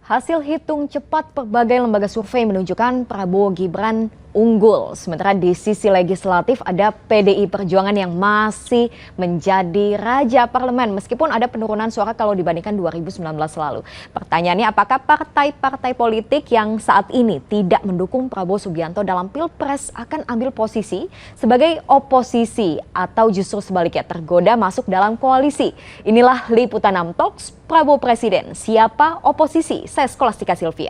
Hasil hitung cepat berbagai lembaga survei menunjukkan Prabowo Gibran unggul. Sementara di sisi legislatif ada PDI Perjuangan yang masih menjadi raja parlemen meskipun ada penurunan suara kalau dibandingkan 2019 lalu. Pertanyaannya, apakah partai-partai politik yang saat ini tidak mendukung Prabowo Subianto dalam Pilpres akan ambil posisi sebagai oposisi atau justru sebaliknya tergoda masuk dalam koalisi? Inilah liputan 6 Talks Prabowo Presiden. Siapa oposisi? Saya Skolastika Silvia.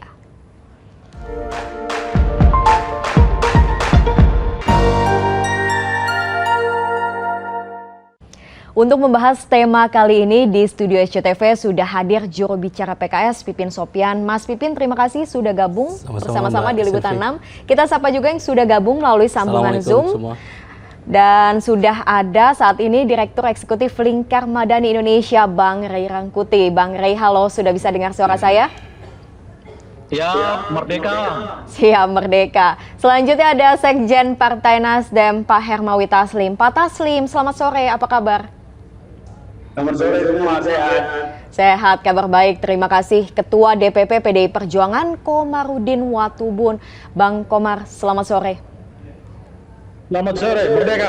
Untuk membahas tema kali ini di studio SCTV sudah hadir juru bicara PKS Pipin Sopian. Mas Pipin, terima kasih sudah gabung bersama-sama di Liputan 6. Kita sapa juga yang sudah gabung melalui sambungan Zoom. Semua. Dan sudah ada saat ini Direktur Eksekutif Lingkar Madani Indonesia, Bang Ray Rangkuti. Bang Ray, halo, sudah bisa dengar suara saya? Ya, merdeka. Siap, merdeka. Selanjutnya ada Sekjen Partai Nasdem, Pak Hermawi Taslim. Pak Taslim, selamat sore, apa kabar? Selamat sore semua, sehat. Sehat, kabar baik, terima kasih. Ketua DPP PDI Perjuangan, Komarudin Watubun. Bang Komar, selamat sore. Selamat sore, merdeka.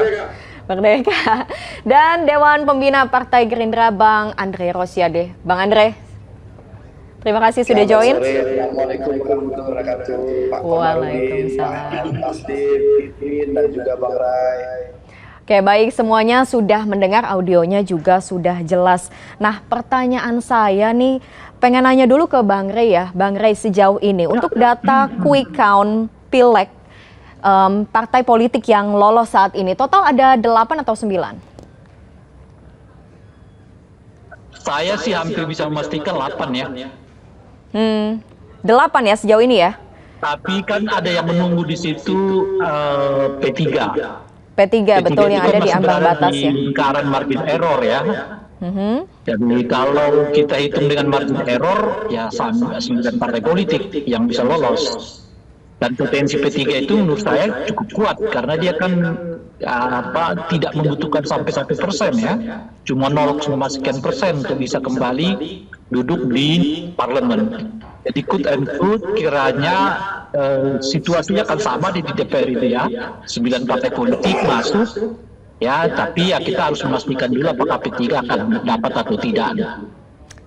Merdeka. Dan Dewan Pembina Partai Gerindra, Bang Andre Rosiade. Bang Andre, terima kasih sudah join. Assalamualaikum warahmatullahi wabarakatuh. Pak Waalaikumsalam. Pasti Pipin dan juga Bang Ray. Oke, baik, semuanya sudah mendengar, audionya juga sudah jelas. Nah, pertanyaan saya nih, pengen nanya dulu ke Bang Ray ya. Bang Ray, sejauh ini untuk data quick count Pileg, partai politik yang lolos saat ini, total ada 8 atau 9? Saya sih hampir bisa memastikan 8 ya. 8 ya sejauh ini ya? Tapi kan ada yang menunggu di situ P3. P3 betul, yang ada di ambang batas ya. Lingkaran margin error ya. Jadi kalau kita hitung dengan margin error, ya 9 partai politik yang bisa lolos. Dan potensi P3 itu menurut saya cukup kuat karena dia kan tidak membutuhkan sampai 1% ya, cuma 0,sekian% untuk bisa kembali duduk di parlemen. Jadi quote and quote kiranya situasinya akan sama di DPR itu ya, 9 partai politik masuk ya, tapi ya kita harus memastikan dulu apakah P3 akan dapat atau tidak.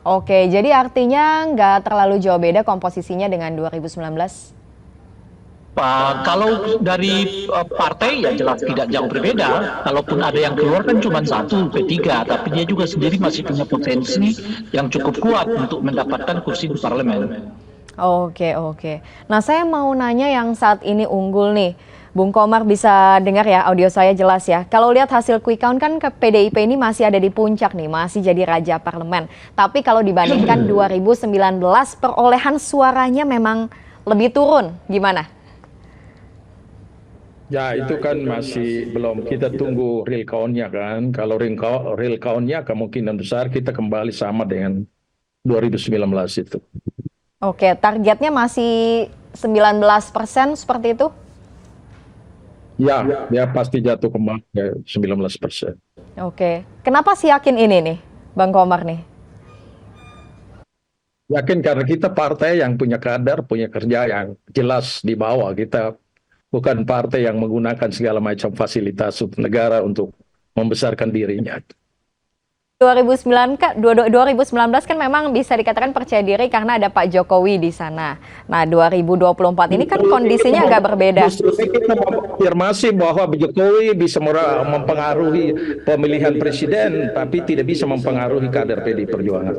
Oke, jadi artinya nggak terlalu jauh beda komposisinya dengan 2019? Kalau dari partai ya jelas tidak jauh berbeda. Kalaupun ada yang keluar kan cuma satu P3, tapi dia juga sendiri masih punya potensi yang cukup kuat untuk mendapatkan kursi di parlemen. Oke. Nah, saya mau nanya yang saat ini unggul nih. Bung Komar bisa dengar ya, audio saya jelas ya. Kalau lihat hasil quick count kan ke PDIP ini masih ada di puncak nih, masih jadi raja parlemen. Tapi kalau dibandingkan 2019, perolehan suaranya memang lebih turun. Gimana? Ya, itu kan masih belum, kita tunggu real count-nya kan. Kalau real count-nya kemungkinan besar kita kembali sama dengan 2019 itu. Oke, targetnya masih 19% seperti itu? Ya, dia pasti jatuh kembali ke 19%. Oke, kenapa sih yakin ini nih, Bang Komar nih? Yakin karena kita partai yang punya kadar, punya kerja yang jelas di bawah. Kita bukan partai yang menggunakan segala macam fasilitas negara untuk membesarkan dirinya. 2019 kan memang bisa dikatakan percaya diri karena ada Pak Jokowi di sana. Nah, 2024 ini kan kondisinya agak berbeda. Justru kita mengafirmasi bahwa Jokowi bisa mempengaruhi pemilihan presiden, tapi tidak bisa mempengaruhi kader PDI Perjuangan.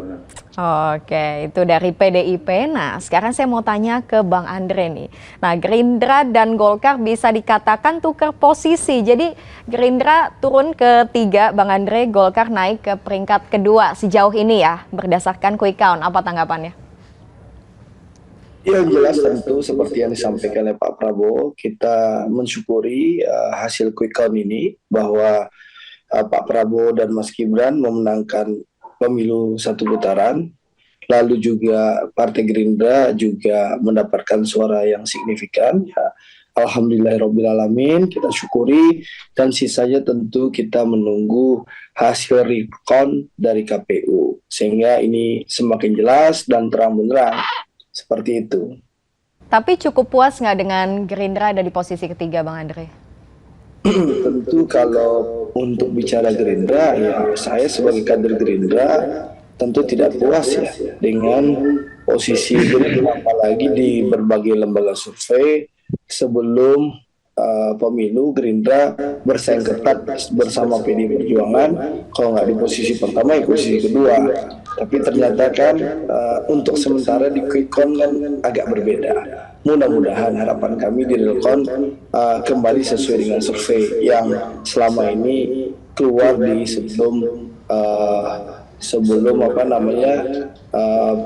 Oke, itu dari PDIP. Nah, sekarang saya mau tanya ke Bang Andre nih. Nah, Gerindra dan Golkar bisa dikatakan tukar posisi. Jadi Gerindra turun ke 3, Bang Andre, Golkar naik ke peringkat kedua sejauh ini ya, berdasarkan quick count. Apa tanggapannya? Yang jelas tentu seperti yang disampaikan oleh Pak Prabowo, kita mensyukuri hasil quick count ini bahwa Pak Prabowo dan Mas Gibran memenangkan pemilu 1 putaran, lalu juga Partai Gerindra juga mendapatkan suara yang signifikan. Ya, alhamdulillahirobbilalamin, kita syukuri, dan sisanya tentu kita menunggu hasil recount dari KPU sehingga ini semakin jelas dan terang benderang Seperti itu. Tapi cukup puas nggak dengan Gerindra ada di posisi ketiga, Bang Andre? Tentu kalau untuk bicara Gerindra, ya saya sebagai kader Gerindra tentu tidak puas ya dengan posisi Gerindra, apalagi di berbagai lembaga survei sebelum pemilu Gerindra bersaing ketat bersama PDI Perjuangan, kalau nggak di posisi pertama ya posisi kedua. Tapi ternyata kan untuk sementara di quick count kan agak berbeda. Mudah-mudahan harapan kami di Realcon kembali sesuai dengan survei yang selama ini keluar di sebelum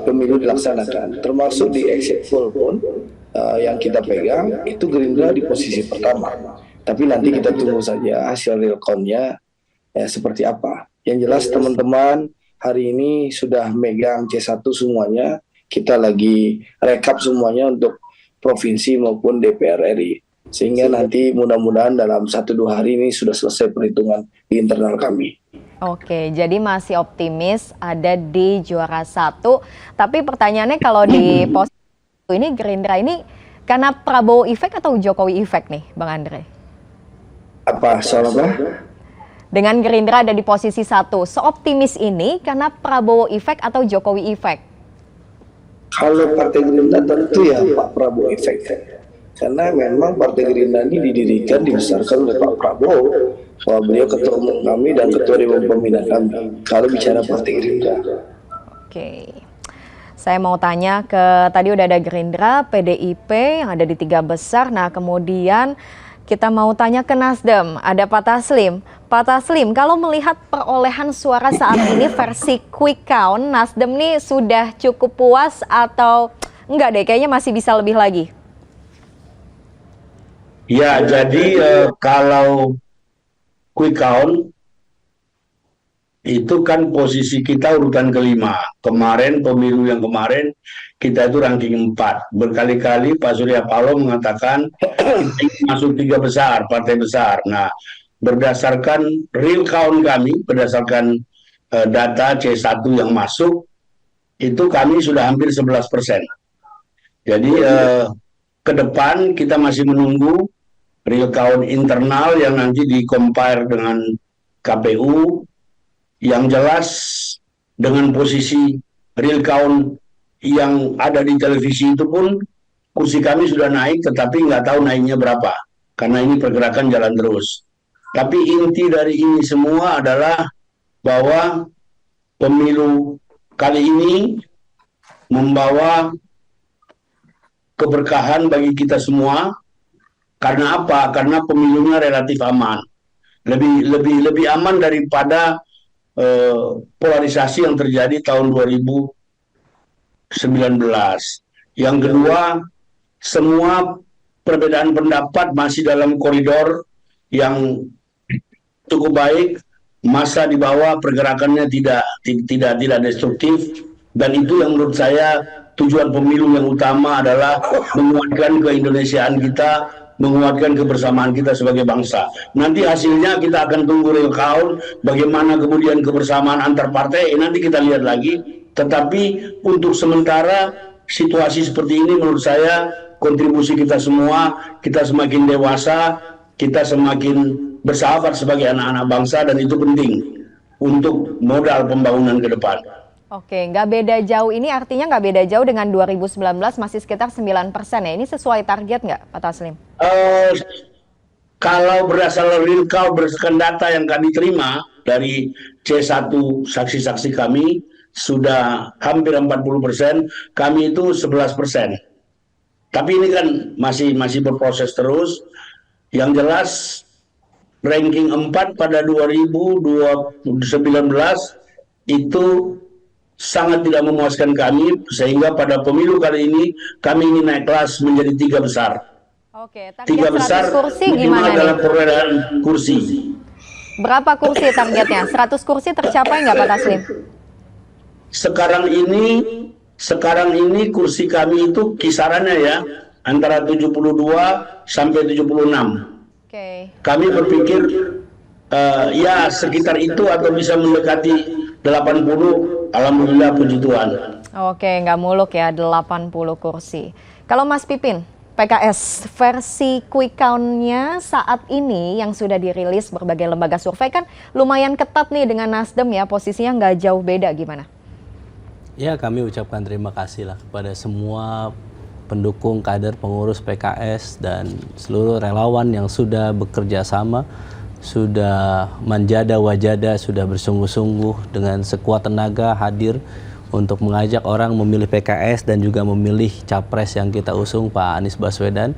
pemilu dilaksanakan, termasuk di exit poll pun yang kita pegang itu Gerindra di posisi pertama. Tapi nanti kita tunggu saja hasil Realconnya seperti apa. Yang jelas teman-teman hari ini sudah megang C1 semuanya, kita lagi rekap semuanya untuk provinsi maupun DPR RI. Sehingga nanti mudah-mudahan dalam 1-2 hari ini sudah selesai perhitungan di internal kami. Oke, jadi masih optimis ada di juara 1. Tapi pertanyaannya kalau di posisi ini Gerindra ini karena Prabowo efek atau Jokowi efek nih, Bang Andre? Apa soal apa? Dengan Gerindra ada di posisi 1, seoptimis ini karena Prabowo efek atau Jokowi efek? Kalau Partai Gerindra tentu ya Pak Prabowo efek. Karena memang Partai Gerindra ini didirikan, dibesarkan oleh Pak Prabowo. Bahwa beliau ketua umum kami dan ketua dewan pembina kami. Kalau bicara Partai Gerindra. Oke. Saya mau tanya ke, tadi udah ada Gerindra, PDIP yang ada di 3 besar. Nah kemudian kita mau tanya ke Nasdem, ada Pak Taslim. Pak Taslim, kalau melihat perolehan suara saat ini versi quick count, Nasdem nih sudah cukup puas atau enggak deh, kayaknya masih bisa lebih lagi? Ya, jadi kalau quick count itu kan posisi kita urutan kelima. Kemarin, pemilu yang kemarin, kita itu ranking 4. Berkali-kali Pak Surya Paloh mengatakan kita masuk 3 besar, partai besar. Nah, berdasarkan real count kami, berdasarkan data C1 yang masuk, itu kami sudah hampir 11%. Jadi ke depan kita masih menunggu real count internal yang nanti di-compare dengan KPU. Yang jelas dengan posisi real count yang ada di televisi itu pun kursi kami sudah naik, tetapi nggak tahu naiknya berapa. Karena ini pergerakan jalan terus. Tapi inti dari ini semua adalah bahwa pemilu kali ini membawa keberkahan bagi kita semua. Karena apa? Karena pemilunya relatif aman. Lebih aman daripada polarisasi yang terjadi tahun 2019. Yang kedua, semua perbedaan pendapat masih dalam koridor yang cukup baik, masa di bawah pergerakannya tidak destruktif, dan itu yang menurut saya tujuan pemilu yang utama adalah menguatkan keindonesiaan kita, menguatkan kebersamaan kita sebagai bangsa. Nanti hasilnya kita akan tunggu real count, bagaimana kemudian kebersamaan antar partai, nanti kita lihat lagi. Tetapi untuk sementara situasi seperti ini menurut saya kontribusi kita semua, kita semakin dewasa, kita semakin bersahabat sebagai anak-anak bangsa, dan itu penting untuk modal pembangunan ke depan. Oke, nggak beda jauh, ini artinya nggak beda jauh dengan 2019, masih sekitar 9% ya. Ini sesuai target nggak, Pak Taslim? Kalau berdasarkan real count, berdasarkan data yang kami terima dari C1 saksi-saksi kami, sudah hampir 40%, kami itu 11%. Tapi ini kan masih berproses terus. Yang jelas, ranking 4 pada 2019 itu sangat tidak memuaskan kami, sehingga pada pemilu kali ini kami ingin naik kelas menjadi 3 besar. Oke, 3 besar kursi gimana dalam nih? perolehan kursi. Berapa kursi targetnya? 100 kursi tercapai nggak Pak Taslim? Sekarang ini kursi kami itu kisarannya ya antara 72 sampai 76. Oke. Kami berpikir ya sekitar itu atau bisa mendekati 80 Alhamdulillah, puji Tuhan. Oke, nggak muluk ya 80 kursi. Kalau Mas Pipin, PKS versi quick count-nya saat ini yang sudah dirilis berbagai lembaga survei kan lumayan ketat nih dengan Nasdem ya, posisinya nggak jauh beda, gimana? Ya, kami ucapkan terima kasih lah kepada semua pendukung, kader, pengurus PKS dan seluruh relawan yang sudah bekerja sama, sudah manjada wajada, sudah bersungguh-sungguh dengan sekuat tenaga hadir untuk mengajak orang memilih PKS dan juga memilih capres yang kita usung, Pak Anies Baswedan.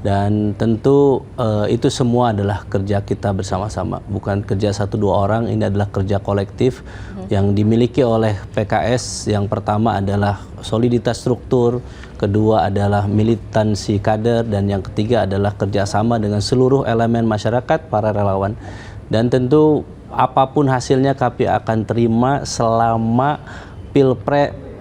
Dan tentu itu semua adalah kerja kita bersama-sama, bukan kerja 1-2 orang, ini adalah kerja kolektif yang dimiliki oleh PKS. Yang pertama adalah soliditas struktur, kedua adalah militansi kader, dan yang ketiga adalah kerjasama dengan seluruh elemen masyarakat, para relawan. Dan tentu apapun hasilnya kami akan terima selama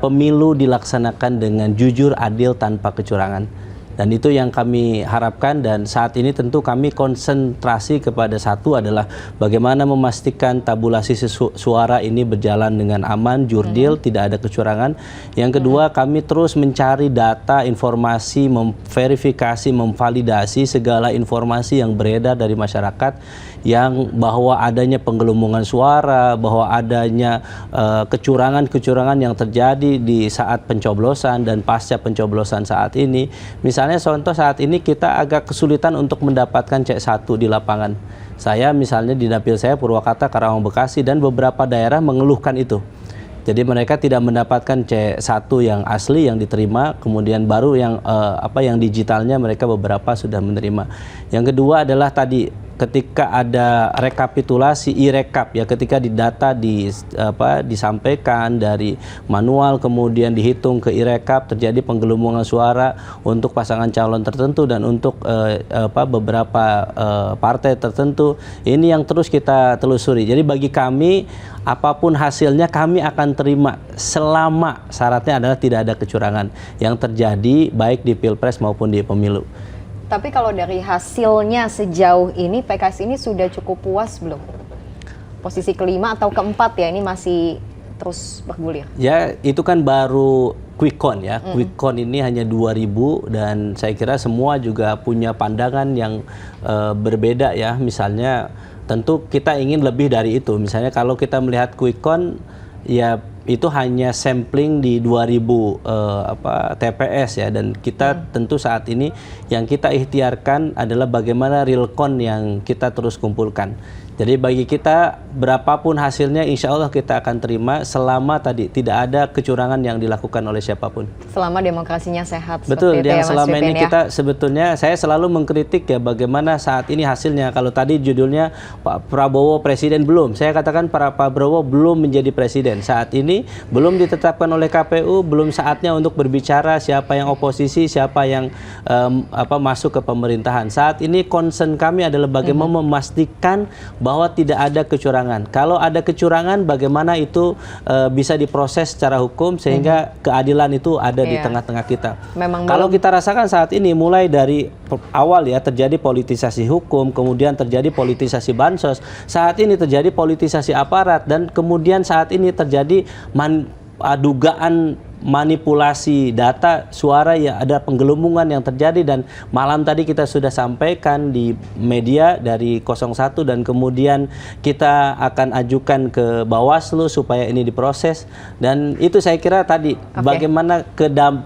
pemilu dilaksanakan dengan jujur, adil, tanpa kecurangan. Dan itu yang kami harapkan, dan saat ini tentu kami konsentrasi kepada satu adalah bagaimana memastikan tabulasi suara ini berjalan dengan aman, jurdil, tidak ada kecurangan. Yang kedua, kami terus mencari data, informasi, memverifikasi, memvalidasi segala informasi yang beredar dari masyarakat yang bahwa adanya penggelembungan suara, bahwa adanya kecurangan-kecurangan yang terjadi di saat pencoblosan dan pasca pencoblosan saat ini. Misalnya contoh saat ini kita agak kesulitan untuk mendapatkan C1 di lapangan. Saya misalnya di dapil saya Purwakarta, Karawang, Bekasi, dan beberapa daerah mengeluhkan itu. Jadi mereka tidak mendapatkan C1 yang asli yang diterima, kemudian baru yang yang digitalnya mereka beberapa sudah menerima. Yang kedua adalah tadi ketika ada rekapitulasi e-rekap ya, ketika didata disampaikan dari manual kemudian dihitung ke e-rekap, terjadi penggelembungan suara untuk pasangan calon tertentu dan untuk beberapa partai tertentu. Ini yang terus kita telusuri. Jadi bagi kami apapun hasilnya kami akan terima selama syaratnya adalah tidak ada kecurangan yang terjadi baik di Pilpres maupun di pemilu. Tapi kalau dari hasilnya sejauh ini, PKS ini sudah cukup puas belum? Posisi kelima atau keempat ya, ini masih terus bergulir. Ya, itu kan baru quick count ya. Quick count ini hanya 2.000 dan saya kira semua juga punya pandangan yang berbeda ya. Misalnya tentu kita ingin lebih dari itu. Misalnya kalau kita melihat quick count ya itu hanya sampling di 2000 TPS ya, dan kita tentu saat ini yang kita ikhtiarkan adalah bagaimana real count yang kita terus kumpulkan. Jadi bagi kita berapapun hasilnya insya Allah kita akan terima selama tadi tidak ada kecurangan yang dilakukan oleh siapapun. Selama demokrasinya sehat. Betul, seperti yang itu ya, selama Mas ini Pipin, ya? kita sebetulnya saya selalu mengkritik ya bagaimana saat ini hasilnya. Kalau tadi judulnya Pak Prabowo Presiden belum, saya katakan Pak Prabowo belum menjadi presiden. Saat ini belum ditetapkan oleh KPU, belum saatnya untuk berbicara siapa yang oposisi, siapa yang masuk ke pemerintahan. Saat ini concern kami adalah bagaimana memastikan bahwa tidak ada kecurangan. Kalau ada kecurangan, bagaimana itu bisa diproses secara hukum sehingga keadilan itu ada di tengah-tengah kita. Kalau kita rasakan saat ini mulai dari awal ya terjadi politisasi hukum, kemudian terjadi politisasi bansos, saat ini terjadi politisasi aparat, dan kemudian saat ini terjadi dugaan manipulasi data suara, ya ada penggelembungan yang terjadi. Dan malam tadi kita sudah sampaikan di media dari 01 dan kemudian kita akan ajukan ke Bawaslu supaya ini diproses. Dan itu saya kira tadi bagaimana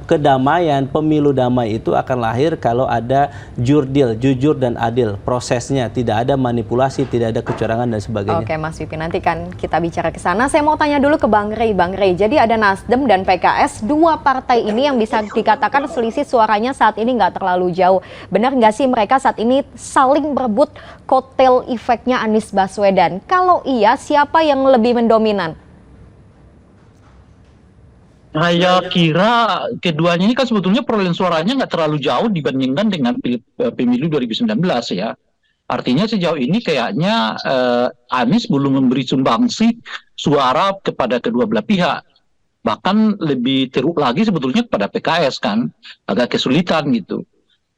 kedamaian pemilu damai itu akan lahir kalau ada jurdil, jujur dan adil prosesnya, tidak ada manipulasi, tidak ada kecurangan dan sebagainya. Oke Mas Pipin, nanti kan kita bicara ke sana. Saya mau tanya dulu ke Bang Rey. Bang Rey, jadi ada Nasdem dan PKS, dua partai ini yang bisa dikatakan selisih suaranya saat ini nggak terlalu jauh. Benar nggak sih mereka saat ini saling berebut kotel efeknya Anies Baswedan? Kalau iya, siapa yang lebih mendominan? Saya kira keduanya ini kan sebetulnya perolehan suaranya nggak terlalu jauh dibandingkan dengan pemilu 2019 ya. Artinya sejauh ini kayaknya Anies belum memberi sumbangsi suara kepada kedua belah pihak. Bahkan lebih teruk lagi sebetulnya kepada PKS kan, agak kesulitan gitu.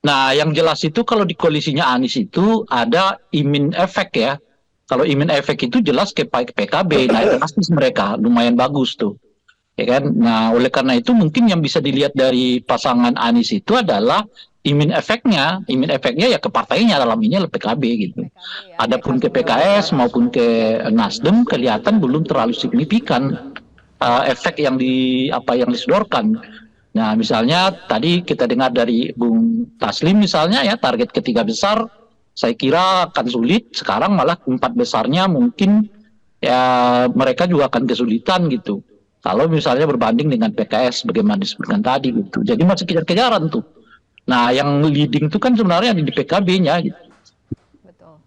Nah yang jelas itu kalau di koalisinya Anies itu ada imin efek ya. Kalau imin efek itu jelas ke PKB, nah itu pasti mereka lumayan bagus tuh. ya kan? Nah, oleh karena itu mungkin yang bisa dilihat dari pasangan Anies itu adalah imin efeknya ya ke partainya, dalam ini adalah PKB gitu. Adapun ke PKS maupun ke Nasdem kelihatan belum terlalu signifikan efek yang disodorkan. Nah, misalnya tadi kita dengar dari Bung Taslim misalnya ya, target ketiga besar saya kira akan sulit. Sekarang malah 4 besarnya mungkin ya mereka juga akan kesulitan gitu. Kalau misalnya berbanding dengan PKS bagaimana disebutkan tadi gitu. Jadi masih kejar-kejaran tuh. Nah, yang leading itu kan sebenarnya di PKB-nya gitu. Betul.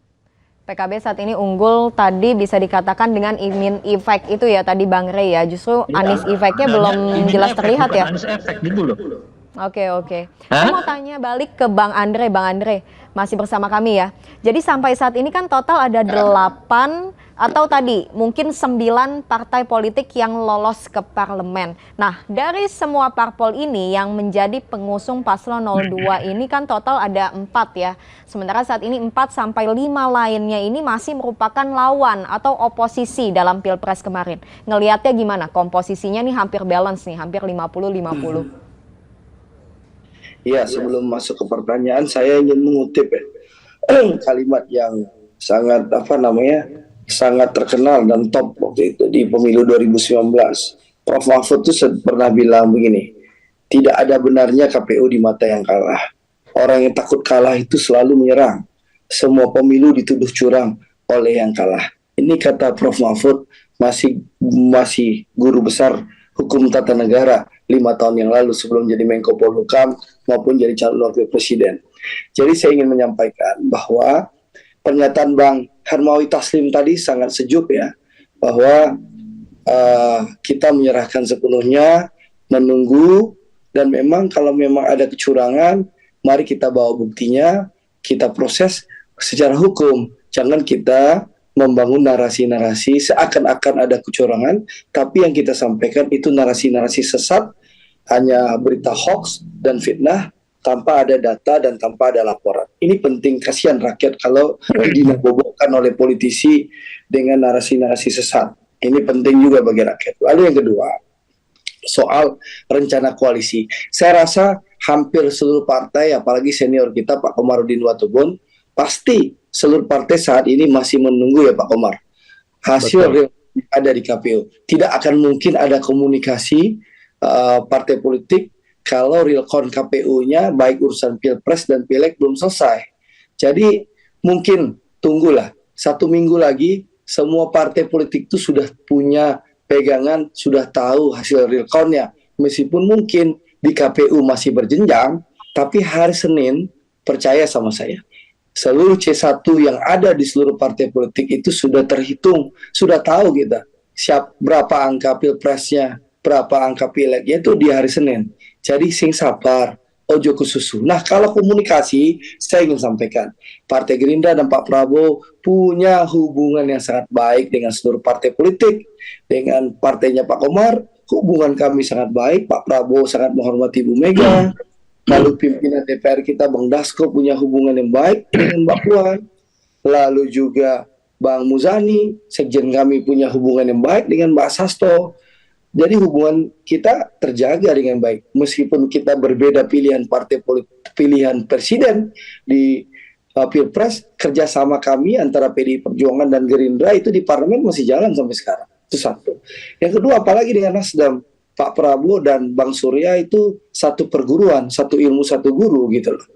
PKB saat ini unggul tadi bisa dikatakan dengan imin effect itu ya tadi Bang Rey ya. Justru Anies effect-nya belum jelas terlihat ya. Anies effect gitu loh. Oke. Saya mau tanya balik ke Bang Andre. Bang Andre, masih bersama kami ya. Jadi sampai saat ini kan total ada 8 atau tadi mungkin 9 partai politik yang lolos ke parlemen. Nah, dari semua parpol ini yang menjadi pengusung paslon 02 ini kan total ada 4 ya. Sementara saat ini 4 sampai 5 lainnya ini masih merupakan lawan atau oposisi dalam Pilpres kemarin. Ngelihatnya gimana? Komposisinya nih hampir balance nih, hampir 50-50. Ya, sebelum masuk ke pertanyaan, saya ingin mengutip kalimat yang sangat sangat terkenal dan top waktu itu di pemilu 2019. Prof. Mahfud itu pernah bilang begini, tidak ada benarnya KPU di mata yang kalah. Orang yang takut kalah itu selalu menyerang. Semua pemilu dituduh curang oleh yang kalah. Ini kata Prof. Mahfud, masih guru besar hukum tata negara 5 tahun yang lalu sebelum jadi Menko Polhukam maupun jadi calon wakil presiden. Jadi saya ingin menyampaikan bahwa pernyataan Bang Hermawi Taslim tadi sangat sejuk ya, bahwa kita menyerahkan sepenuhnya, menunggu, dan memang kalau memang ada kecurangan, mari kita bawa buktinya, kita proses secara hukum. Jangan kita membangun narasi-narasi seakan-akan ada kecurangan, tapi yang kita sampaikan itu narasi-narasi sesat, hanya berita hoax dan fitnah, tanpa ada data dan tanpa ada laporan. Ini penting, kasihan rakyat kalau dibobokkan oleh politisi dengan narasi-narasi sesat. Ini penting juga bagi rakyat. Lalu yang kedua, soal rencana koalisi. Saya rasa hampir seluruh partai, apalagi senior kita Pak Komarudin Watubun, pasti seluruh partai saat ini masih menunggu ya Pak Komar, hasil yang ada di KPU. Tidak akan mungkin ada komunikasi partai politik kalau realcon KPU-nya baik urusan Pilpres dan Pileg belum selesai. Jadi mungkin tunggulah 1 minggu lagi, semua partai politik itu sudah punya pegangan, sudah tahu hasil realconnya. Meskipun mungkin di KPU masih berjenjang, tapi hari Senin, percaya sama saya, seluruh C1 yang ada di seluruh partai politik itu sudah terhitung, sudah tahu kita berapa angka Pilpresnya, berapa angka Pilegnya itu di hari Senin. Jadi sing sabar, ojo kesusu. Nah, kalau komunikasi, saya ingin sampaikan, Partai Gerindra dan Pak Prabowo punya hubungan yang sangat baik dengan seluruh partai politik. Dengan partainya Pak Komar, hubungan kami sangat baik. Pak Prabowo sangat menghormati Bu Mega. Lalu pimpinan DPR kita, Bang Dasko, punya hubungan yang baik dengan Mbak Puan. Lalu juga Bang Muzani, sekjen kami, punya hubungan yang baik dengan Mbak Sasto. Jadi hubungan kita terjaga dengan baik. Meskipun kita berbeda pilihan partai politik, pilihan presiden di Pilpres, kerjasama kami antara PDI Perjuangan dan Gerindra itu di parlemen masih jalan sampai sekarang. Itu satu. Yang kedua, apalagi dengan Nasdem, Pak Prabowo dan Bang Surya itu satu perguruan, satu ilmu, satu guru gitu loh.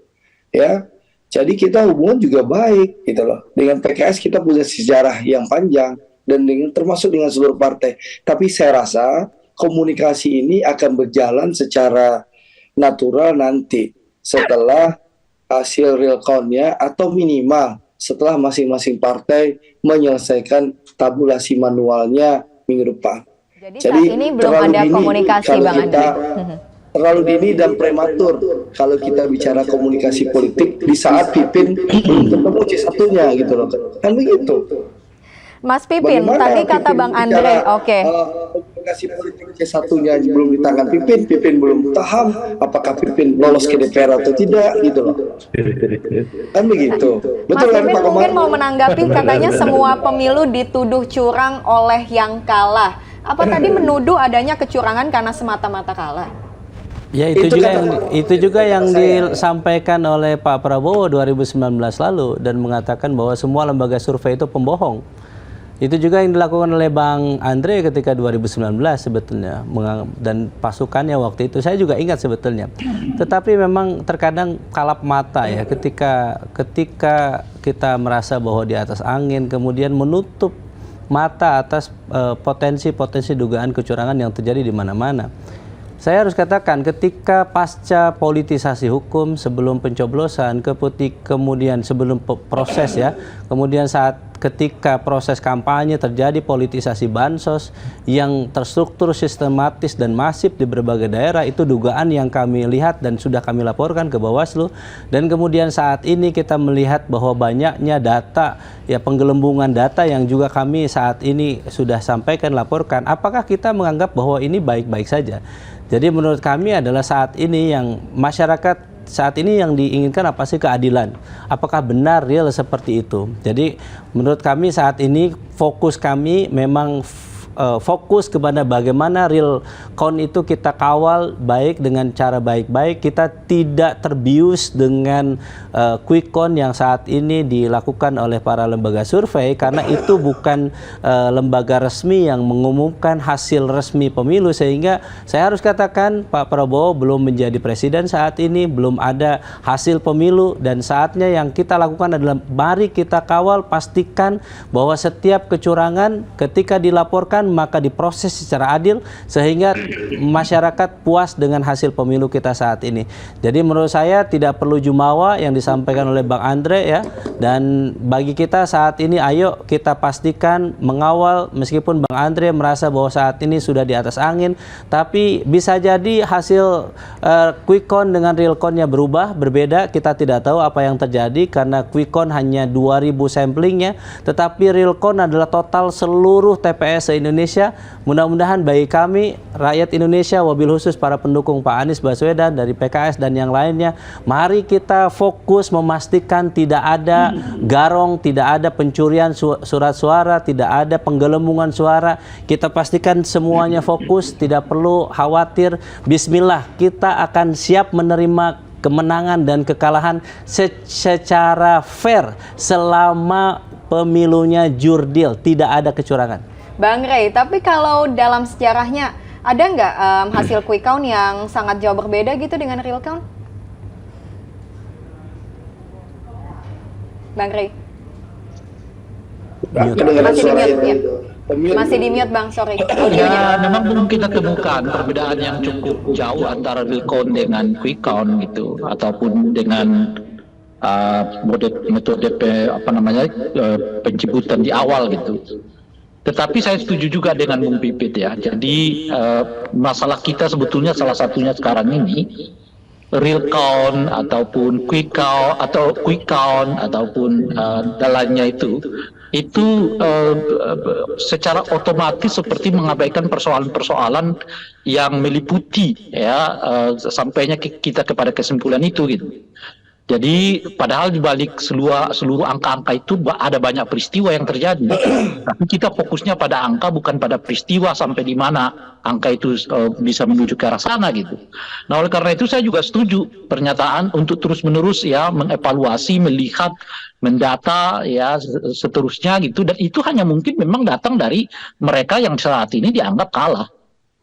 Ya. Jadi kita hubungan juga baik gitu loh. Dengan PKS kita punya sejarah yang panjang, dan termasuk dengan seluruh partai. Tapi saya rasa komunikasi ini akan berjalan secara natural nanti setelah hasil realcon-nya atau minimal setelah masing-masing partai menyelesaikan tabulasi manualnya minggu depan. Jadi saat ini belum ada komunikasi Bang Andre. Terlalu dini dan prematur kalau kita bicara komunikasi politik di saat Pipin belum ketemu C1-nya gitu loh. Kan begitu. Mas Pipin, tadi kata Bang Andre, oke. Komunikasi politik C1-nya belum di tangan Pipin belum paham apakah Pipin lolos ke DPR atau tidak, gitu loh. Kan begitu. Betul Mas kan Pipin Pak Komar? mungkin mau menanggapi katanya semua pemilu dituduh curang oleh yang kalah. apa tadi menuduh adanya kecurangan karena semata-mata kalah? Ya itu juga yang disampaikan oleh Pak Prabowo 2019 lalu dan mengatakan bahwa semua lembaga survei itu pembohong. Itu juga yang dilakukan oleh Bang Andre ketika 2019 sebetulnya, dan pasukannya waktu itu saya juga ingat sebetulnya. Tetapi memang terkadang kalap mata ya ketika kita merasa bahwa di atas angin, kemudian menutup mata atas potensi-potensi dugaan kecurangan yang terjadi di mana-mana. Saya harus katakan ketika pasca politisasi hukum sebelum pencoblosan, kemudian sebelum proses ya, kemudian ketika proses kampanye terjadi politisasi bansos yang terstruktur, sistematis dan masif di berbagai daerah, itu dugaan yang kami lihat dan sudah kami laporkan ke Bawaslu. Dan kemudian saat ini kita melihat bahwa banyaknya data, ya penggelembungan data yang juga kami saat ini sudah sampaikan, laporkan. Apakah kita menganggap bahwa ini baik-baik saja? Jadi menurut kami adalah saat ini yang masyarakat saat ini yang diinginkan apa sih? Keadilan. Apakah benar real seperti itu? Jadi menurut kami saat ini fokus kami memang fokus kepada bagaimana real count itu kita kawal baik dengan cara baik-baik. Kita tidak terbius dengan quick count yang saat ini dilakukan oleh para lembaga survei, karena itu bukan lembaga resmi yang mengumumkan hasil resmi pemilu. Sehingga saya harus katakan Pak Prabowo belum menjadi presiden saat ini, belum ada hasil pemilu, dan saatnya yang kita lakukan adalah mari kita kawal, pastikan bahwa setiap kecurangan ketika dilaporkan maka diproses secara adil sehingga masyarakat puas dengan hasil pemilu kita saat ini. Jadi menurut saya tidak perlu jumawa yang disampaikan oleh Bang Andre ya. Dan bagi kita saat ini ayo kita pastikan mengawal, meskipun Bang Andre merasa bahwa saat ini sudah di atas angin, tapi bisa jadi hasil quick count dengan real count-nya berubah, berbeda. Kita tidak tahu apa yang terjadi karena quick count hanya 2000 samplingnya, tetapi real count adalah total seluruh TPS se-Indonesia. Mudah-mudahan bagi kami, rakyat Indonesia, wabil khusus para pendukung Pak Anies Baswedan dari PKS dan yang lainnya, mari kita fokus memastikan tidak ada garong, tidak ada pencurian surat suara, tidak ada penggelembungan suara. Kita pastikan semuanya fokus, tidak perlu khawatir. Bismillah, kita akan siap menerima kemenangan dan kekalahan secara fair selama pemilunya jurdil, tidak ada kecurangan. Bang Rey, tapi kalau dalam sejarahnya ada nggak hasil quick count yang sangat jauh berbeda gitu dengan real count? Bang Rey? Masih di mute Bang, sorry. Ya, memang belum kita temukan perbedaan yang cukup jauh antara real count dengan quick count gitu, ataupun dengan metode penjemputan di awal gitu. Tetapi saya setuju juga dengan Bung Pipit ya. Jadi masalah kita sebetulnya salah satunya sekarang ini real count ataupun quick count ataupun dalamnya itu secara otomatis seperti mengabaikan persoalan-persoalan yang meliputi ya sampainya kita kepada kesimpulan itu gitu. Jadi padahal di balik seluruh angka-angka itu ada banyak peristiwa yang terjadi. Tapi kita fokusnya pada angka bukan pada peristiwa sampai di mana angka itu bisa menuju ke arah sana gitu. Nah oleh karena itu saya juga setuju pernyataan untuk terus-menerus ya mengevaluasi, melihat, mendata ya seterusnya gitu. Dan itu hanya mungkin memang datang dari mereka yang saat ini dianggap kalah.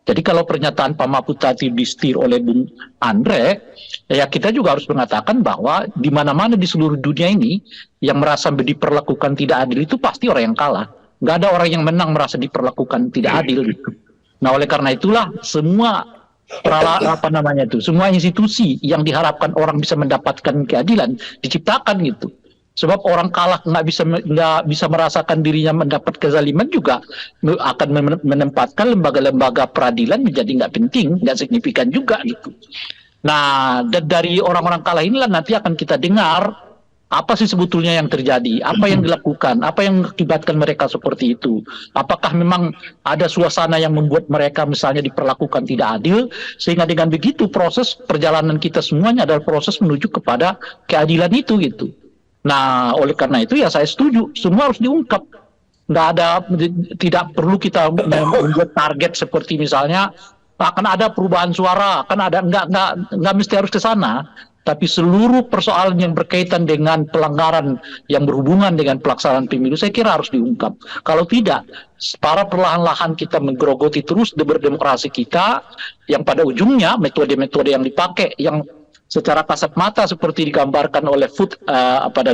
Jadi kalau pernyataan Pak Mahfud tadi disetir oleh Bung Andre, ya kita juga harus mengatakan bahwa di mana-mana di seluruh dunia ini yang merasa diperlakukan tidak adil itu pasti orang yang kalah. Nggak ada orang yang menang merasa diperlakukan tidak adil gitu. Nah oleh karena itulah semua semua institusi yang diharapkan orang bisa mendapatkan keadilan diciptakan gitu. Sebab orang kalah nggak bisa merasakan dirinya mendapat kezaliman juga akan menempatkan lembaga-lembaga peradilan menjadi nggak penting, nggak signifikan juga gitu. Nah dari orang-orang kalah inilah nanti akan kita dengar apa sih sebetulnya yang terjadi, apa yang dilakukan, apa yang mengakibatkan mereka seperti itu. Apakah memang ada suasana yang membuat mereka misalnya diperlakukan tidak adil, sehingga dengan begitu proses perjalanan kita semuanya adalah proses menuju kepada keadilan itu gitu. Nah, oleh karena itu ya saya setuju, semua harus diungkap. nggak ada, tidak perlu kita membuat target seperti misalnya akan ada perubahan suara, akan ada, nggak mesti harus ke sana, tapi seluruh persoalan yang berkaitan dengan pelanggaran yang berhubungan dengan pelaksanaan pemilu saya kira harus diungkap. Kalau tidak, para perlahan-lahan kita menggerogoti terus berdemokrasi kita, yang pada ujungnya metode-metode yang dipakai yang secara kasat mata seperti digambarkan oleh pada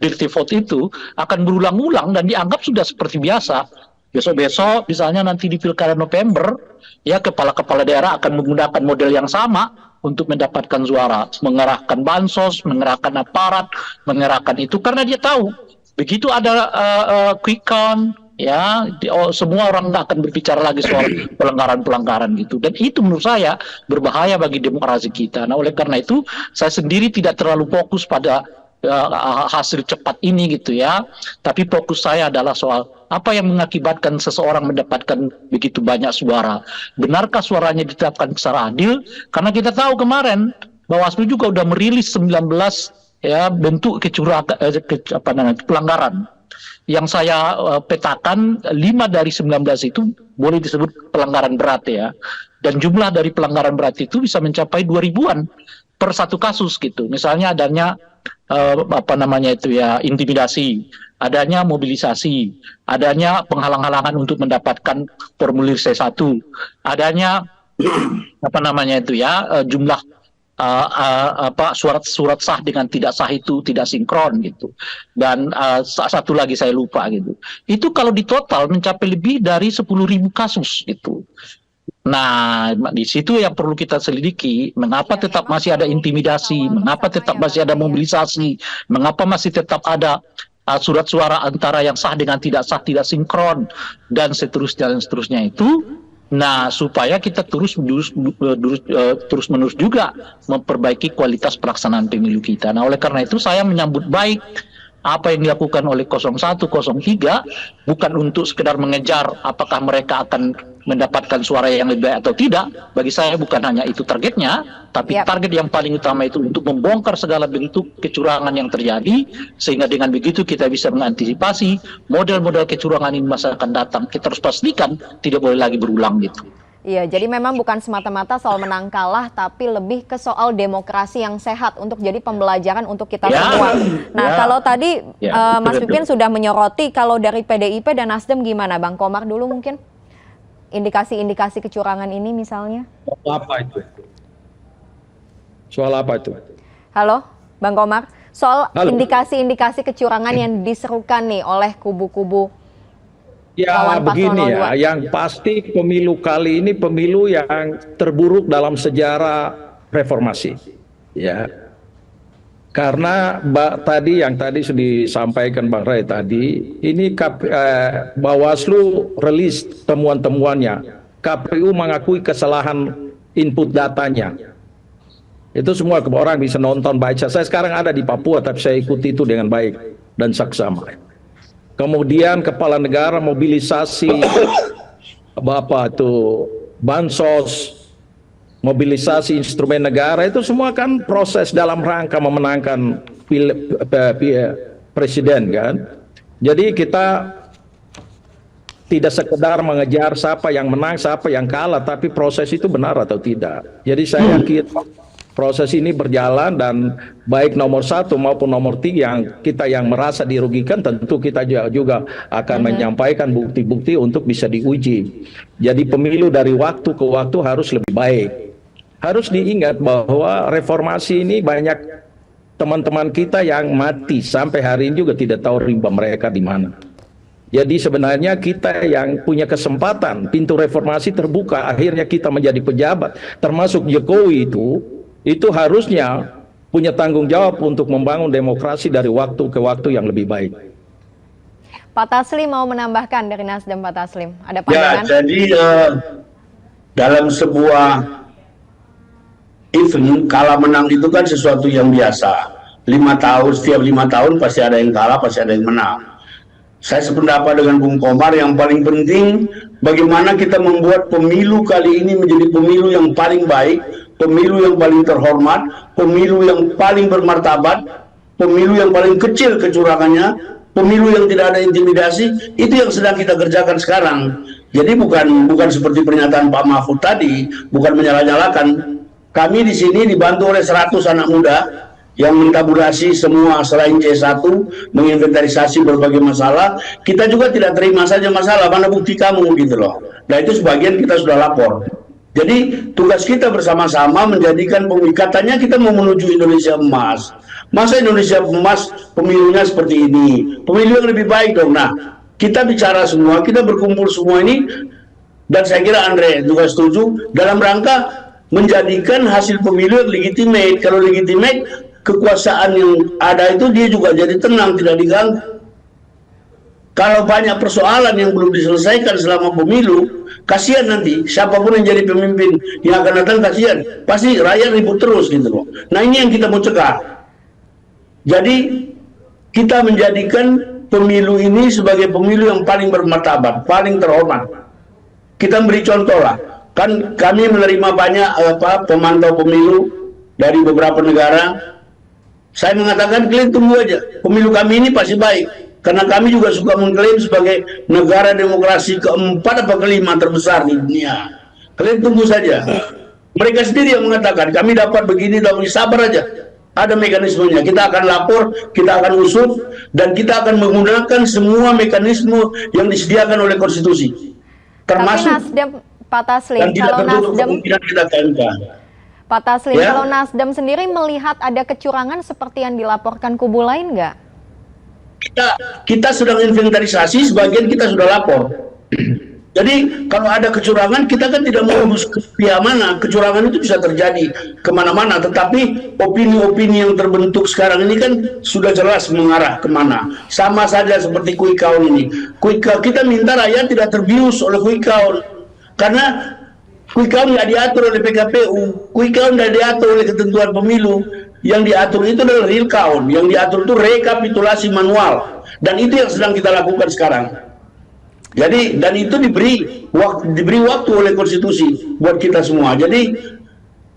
dirty vote itu akan berulang-ulang dan dianggap sudah seperti biasa. Besok-besok misalnya nanti di pilkada November, ya kepala-kepala daerah akan menggunakan model yang sama untuk mendapatkan suara, mengerahkan bansos, mengerahkan aparat, mengerahkan itu karena dia tahu begitu ada quick count, ya semua orang nggak akan berbicara lagi soal pelanggaran-pelanggaran gitu, dan itu menurut saya berbahaya bagi demokrasi kita. Nah oleh karena itu saya sendiri tidak terlalu fokus pada hasil cepat ini gitu ya, tapi fokus saya adalah soal apa yang mengakibatkan seseorang mendapatkan begitu banyak suara. Benarkah suaranya ditetapkan secara adil? Karena kita tahu kemarin Bawaslu juga udah merilis 19 ya bentuk pelanggaran. Yang saya petakan 5 dari 19 itu boleh disebut pelanggaran berat ya. Dan jumlah dari pelanggaran berat itu bisa mencapai 2000-an per satu kasus gitu. Misalnya adanya intimidasi, adanya mobilisasi, adanya penghalang-halangan untuk mendapatkan formulir C1, adanya jumlah surat sah dengan tidak sah itu tidak sinkron gitu, dan satu lagi saya lupa gitu. Itu kalau di total mencapai lebih dari 10.000 kasus gitu. Nah, di situ yang perlu kita selidiki, mengapa tetap masih ada intimidasi, mengapa tetap masih ada mobilisasi, mengapa masih tetap ada surat suara antara yang sah dengan tidak sah, tidak sinkron, dan seterusnya itu. Nah, supaya kita terus menerus juga memperbaiki kualitas pelaksanaan pemilu kita. Nah, oleh karena itu saya menyambut baik apa yang dilakukan oleh 01, 03 bukan untuk sekedar mengejar apakah mereka akan mendapatkan suara yang lebih baik atau tidak. Bagi saya bukan hanya itu targetnya, tapi target yang paling utama itu untuk membongkar segala bentuk kecurangan yang terjadi, sehingga dengan begitu kita bisa mengantisipasi model-model kecurangan ini masa akan datang. Kita harus pastikan tidak boleh lagi berulang gitu. Iya, jadi memang bukan semata-mata soal menang kalah, tapi lebih ke soal demokrasi yang sehat untuk jadi pembelajaran untuk kita semua. Nah, kalau tadi Mas Pipin sudah menyoroti, kalau dari PDIP dan Nasdem gimana? Bang Komar dulu mungkin? Indikasi-indikasi kecurangan ini misalnya? Apa itu? Soal apa itu? Halo, Bang Komar. Soal indikasi-indikasi kecurangan yang diserukan nih oleh kubu-kubu. Ya begini ya, yang pasti pemilu kali ini pemilu yang terburuk dalam sejarah reformasi. Ya, karena yang tadi sudah disampaikan Bang Ray tadi, ini Bawaslu rilis temuan-temuannya, KPU mengakui kesalahan input datanya. Itu semua orang bisa nonton baca. Saya sekarang ada di Papua, tapi saya ikuti itu dengan baik dan saksama. Kemudian kepala negara mobilisasi bansos, mobilisasi instrumen negara, itu semua kan proses dalam rangka memenangkan presiden kan. Jadi kita tidak sekedar mengejar siapa yang menang, siapa yang kalah, tapi proses itu benar atau tidak. Jadi saya yakin proses ini berjalan, dan baik nomor 1 maupun nomor 3 yang merasa dirugikan, tentu kita juga akan menyampaikan bukti-bukti untuk bisa diuji. Jadi pemilu dari waktu ke waktu harus lebih baik. Harus diingat bahwa reformasi ini banyak teman-teman kita yang mati sampai hari ini juga tidak tahu rimba mereka di mana. Jadi sebenarnya kita yang punya kesempatan, pintu reformasi terbuka, akhirnya kita menjadi pejabat, termasuk Jokowi itu harusnya punya tanggung jawab untuk membangun demokrasi dari waktu ke waktu yang lebih baik. Pak Taslim mau menambahkan dari Nasdem, Pak Taslim, ada pandangan? Ya, jadi dalam sebuah event, kalah menang itu kan sesuatu yang biasa. Setiap 5 tahun pasti ada yang kalah, pasti ada yang menang. Saya sependapat dengan Bung Komar, yang paling penting bagaimana kita membuat pemilu kali ini menjadi pemilu yang paling baik, pemilu yang paling terhormat, pemilu yang paling bermartabat, pemilu yang paling kecil kecurangannya, pemilu yang tidak ada intimidasi, itu yang sedang kita kerjakan sekarang. Jadi bukan seperti pernyataan Pak Mahfud tadi, bukan menyalah-nyalakan. Kami di sini dibantu oleh 100 anak muda yang mentabulasi semua selain C1, menginventarisasi berbagai masalah. Kita juga tidak terima saja masalah, mana bukti kamu gitu loh. Nah itu sebagian kita sudah lapor. Jadi tugas kita bersama-sama menjadikan katanya kita mau menuju Indonesia emas. Masa Indonesia emas pemilunya seperti ini? Pemilu yang lebih baik dong. Nah, kita bicara semua, kita berkumpul semua ini, dan saya kira Andre juga setuju, dalam rangka menjadikan hasil pemilu yang legitimate. Kalau legitimate, kekuasaan yang ada itu dia juga jadi tenang, tidak diganggu. Kalau banyak persoalan yang belum diselesaikan selama pemilu, kasihan nanti siapapun yang jadi pemimpin yang akan datang, kasihan. Pasti rakyat ribut terus gitu loh. Nah ini yang kita mau cegah. Jadi kita menjadikan pemilu ini sebagai pemilu yang paling bermartabat, paling terhormat. Kita beri contoh lah. Kan kami menerima banyak pemantau pemilu dari beberapa negara. Saya mengatakan kalian tunggu aja. Pemilu kami ini pasti baik. Karena kami juga suka mengklaim sebagai negara demokrasi keempat atau kelima terbesar di dunia. Kalian tunggu saja. Mereka sendiri yang mengatakan kami dapat begini, tapi sabar aja. Ada mekanismenya, kita akan lapor, kita akan usut, dan kita akan menggunakan semua mekanisme yang disediakan oleh konstitusi. Termasuk Tapi Nasdem, Pak Taslim, dan tidak kalau tertutup Nasdem, kemungkinan kita ke MK. Pak Taslim, Ya. kalau Nasdem sendiri melihat ada kecurangan seperti yang dilaporkan kubu lain nggak? Kita sedang inventarisasi, sebagian kita sudah lapor. Jadi kalau ada kecurangan, kita kan tidak mau ke pihak mana. Kecurangan itu bisa terjadi kemana-mana. Tetapi opini-opini yang terbentuk sekarang ini kan sudah jelas mengarah kemana. Sama saja seperti quick count ini. Quick count, kita minta rakyat tidak terbius oleh quick count. Karena quick count nggak diatur oleh PKPU. Quick count nggak diatur oleh ketentuan pemilu. Yang diatur itu adalah real count. Yang diatur itu rekapitulasi manual. Dan itu yang sedang kita lakukan sekarang. Jadi, dan itu diberi waktu oleh konstitusi buat kita semua. Jadi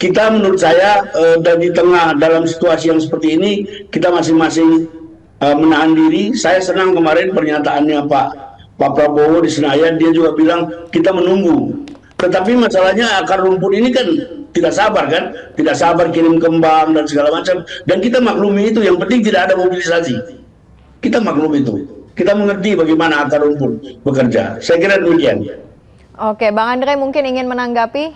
kita menurut saya dan di tengah dalam situasi yang seperti ini, kita masing-masing menahan diri. Saya senang kemarin pernyataannya Pak Prabowo di Senayan, dia juga bilang kita menunggu. Tetapi masalahnya akar rumput ini kan tidak sabar kan, tidak sabar kirim kembang dan segala macam. Dan kita maklumi itu, yang penting tidak ada mobilisasi. Kita maklum itu. Kita mengerti bagaimana akar rumput bekerja. Saya kira demikian. Oke, Bang Andre mungkin ingin menanggapi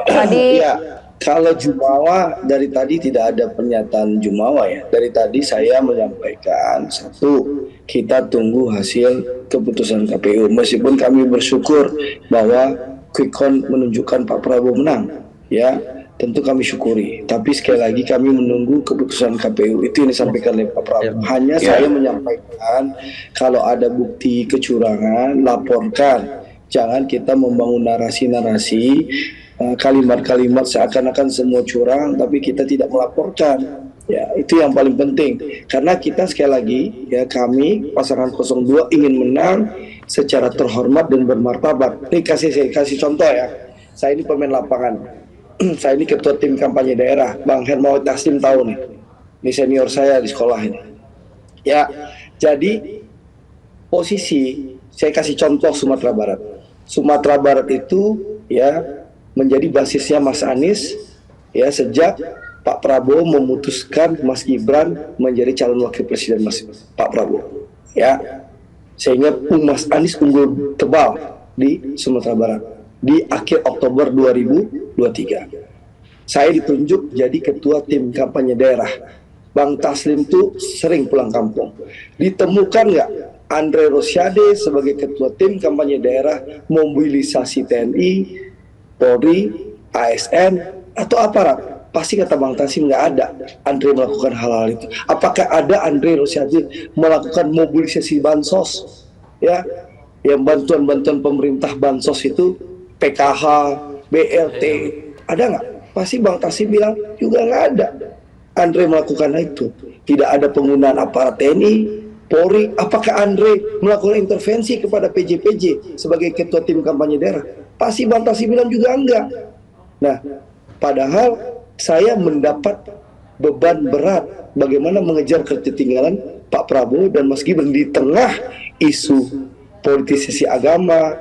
tadi. Ya, kalau Jumawa dari tadi tidak ada pernyataan Jumawa ya. Dari tadi saya menyampaikan satu, kita tunggu hasil keputusan KPU. Meskipun kami bersyukur bahwa quick count menunjukkan Pak Prabowo menang, ya. Tentu kami syukuri, tapi sekali lagi kami menunggu keputusan KPU. Itu yang disampaikan oleh Pak Prabowo. Hanya saya menyampaikan kalau ada bukti kecurangan, laporkan. Jangan kita membangun narasi-narasi, kalimat-kalimat seakan-akan semua curang, tapi kita tidak melaporkan. Ya, itu yang paling penting. Karena kita sekali lagi, ya kami pasangan 02 ingin menang secara terhormat dan bermartabat. Ini saya kasih contoh ya. Saya ini pemain lapangan. Saya ini ketua tim kampanye daerah, Bang Hermawan Taslim tahu nih, ini senior saya di sekolah ini. Ya, jadi posisi, saya kasih contoh Sumatera Barat. Sumatera Barat itu ya menjadi basisnya Mas Anies ya sejak Pak Prabowo memutuskan Mas Gibran menjadi calon wakil presiden Pak Prabowo. Ya, sehingga Mas Anies unggul tebal di Sumatera Barat di akhir Oktober 2023. Saya ditunjuk jadi ketua tim kampanye daerah. Bang Taslim tuh sering pulang kampung. Ditemukan nggak Andre Rosiade sebagai ketua tim kampanye daerah mobilisasi TNI, Polri, ASN, atau aparat? Pasti kata Bang Taslim nggak ada Andre melakukan hal-hal itu. Apakah ada Andre Rosiade melakukan mobilisasi bansos? Ya, yang bantuan-bantuan pemerintah bansos itu PKH, BLT, ada nggak? Pasti Bang Taslim bilang juga nggak ada. Andre melakukan itu. Tidak ada penggunaan aparat TNI, Polri. Apakah Andre melakukan intervensi kepada PJ sebagai ketua tim kampanye daerah? Pasti Bang Taslim bilang juga enggak. Nah, padahal saya mendapat beban berat bagaimana mengejar ketertinggalan Pak Prabowo dan Mas Gibran di tengah isu politisasi agama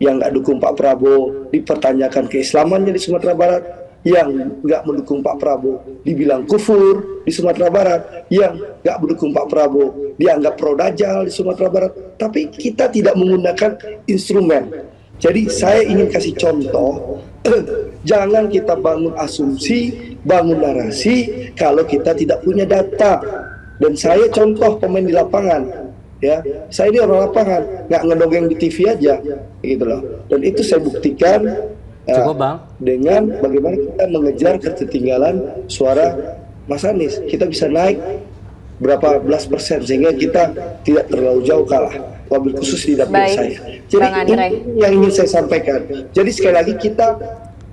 yang nggak dukung Pak Prabowo, dipertanyakan keislamannya di Sumatera Barat, yang nggak mendukung Pak Prabowo dibilang kufur di Sumatera Barat, yang nggak mendukung Pak Prabowo dianggap pro-dajjal di Sumatera Barat, tapi kita tidak menggunakan instrumen. Jadi saya ingin kasih contoh, jangan kita bangun asumsi, bangun narasi kalau kita tidak punya data. Dan saya contoh pemain di lapangan, ya, saya ini orang lapangan, nggak ngedongeng di TV aja, gitu loh. Dan itu saya buktikan Cukup, Bang. dengan bagaimana kita mengejar ketertinggalan suara Mas Anies. Kita bisa naik berapa belas persen sehingga kita tidak terlalu jauh kalah, wabil khusus di dapil Baik, saya. Jadi Bang Andre. ini yang ingin saya sampaikan. Jadi sekali lagi kita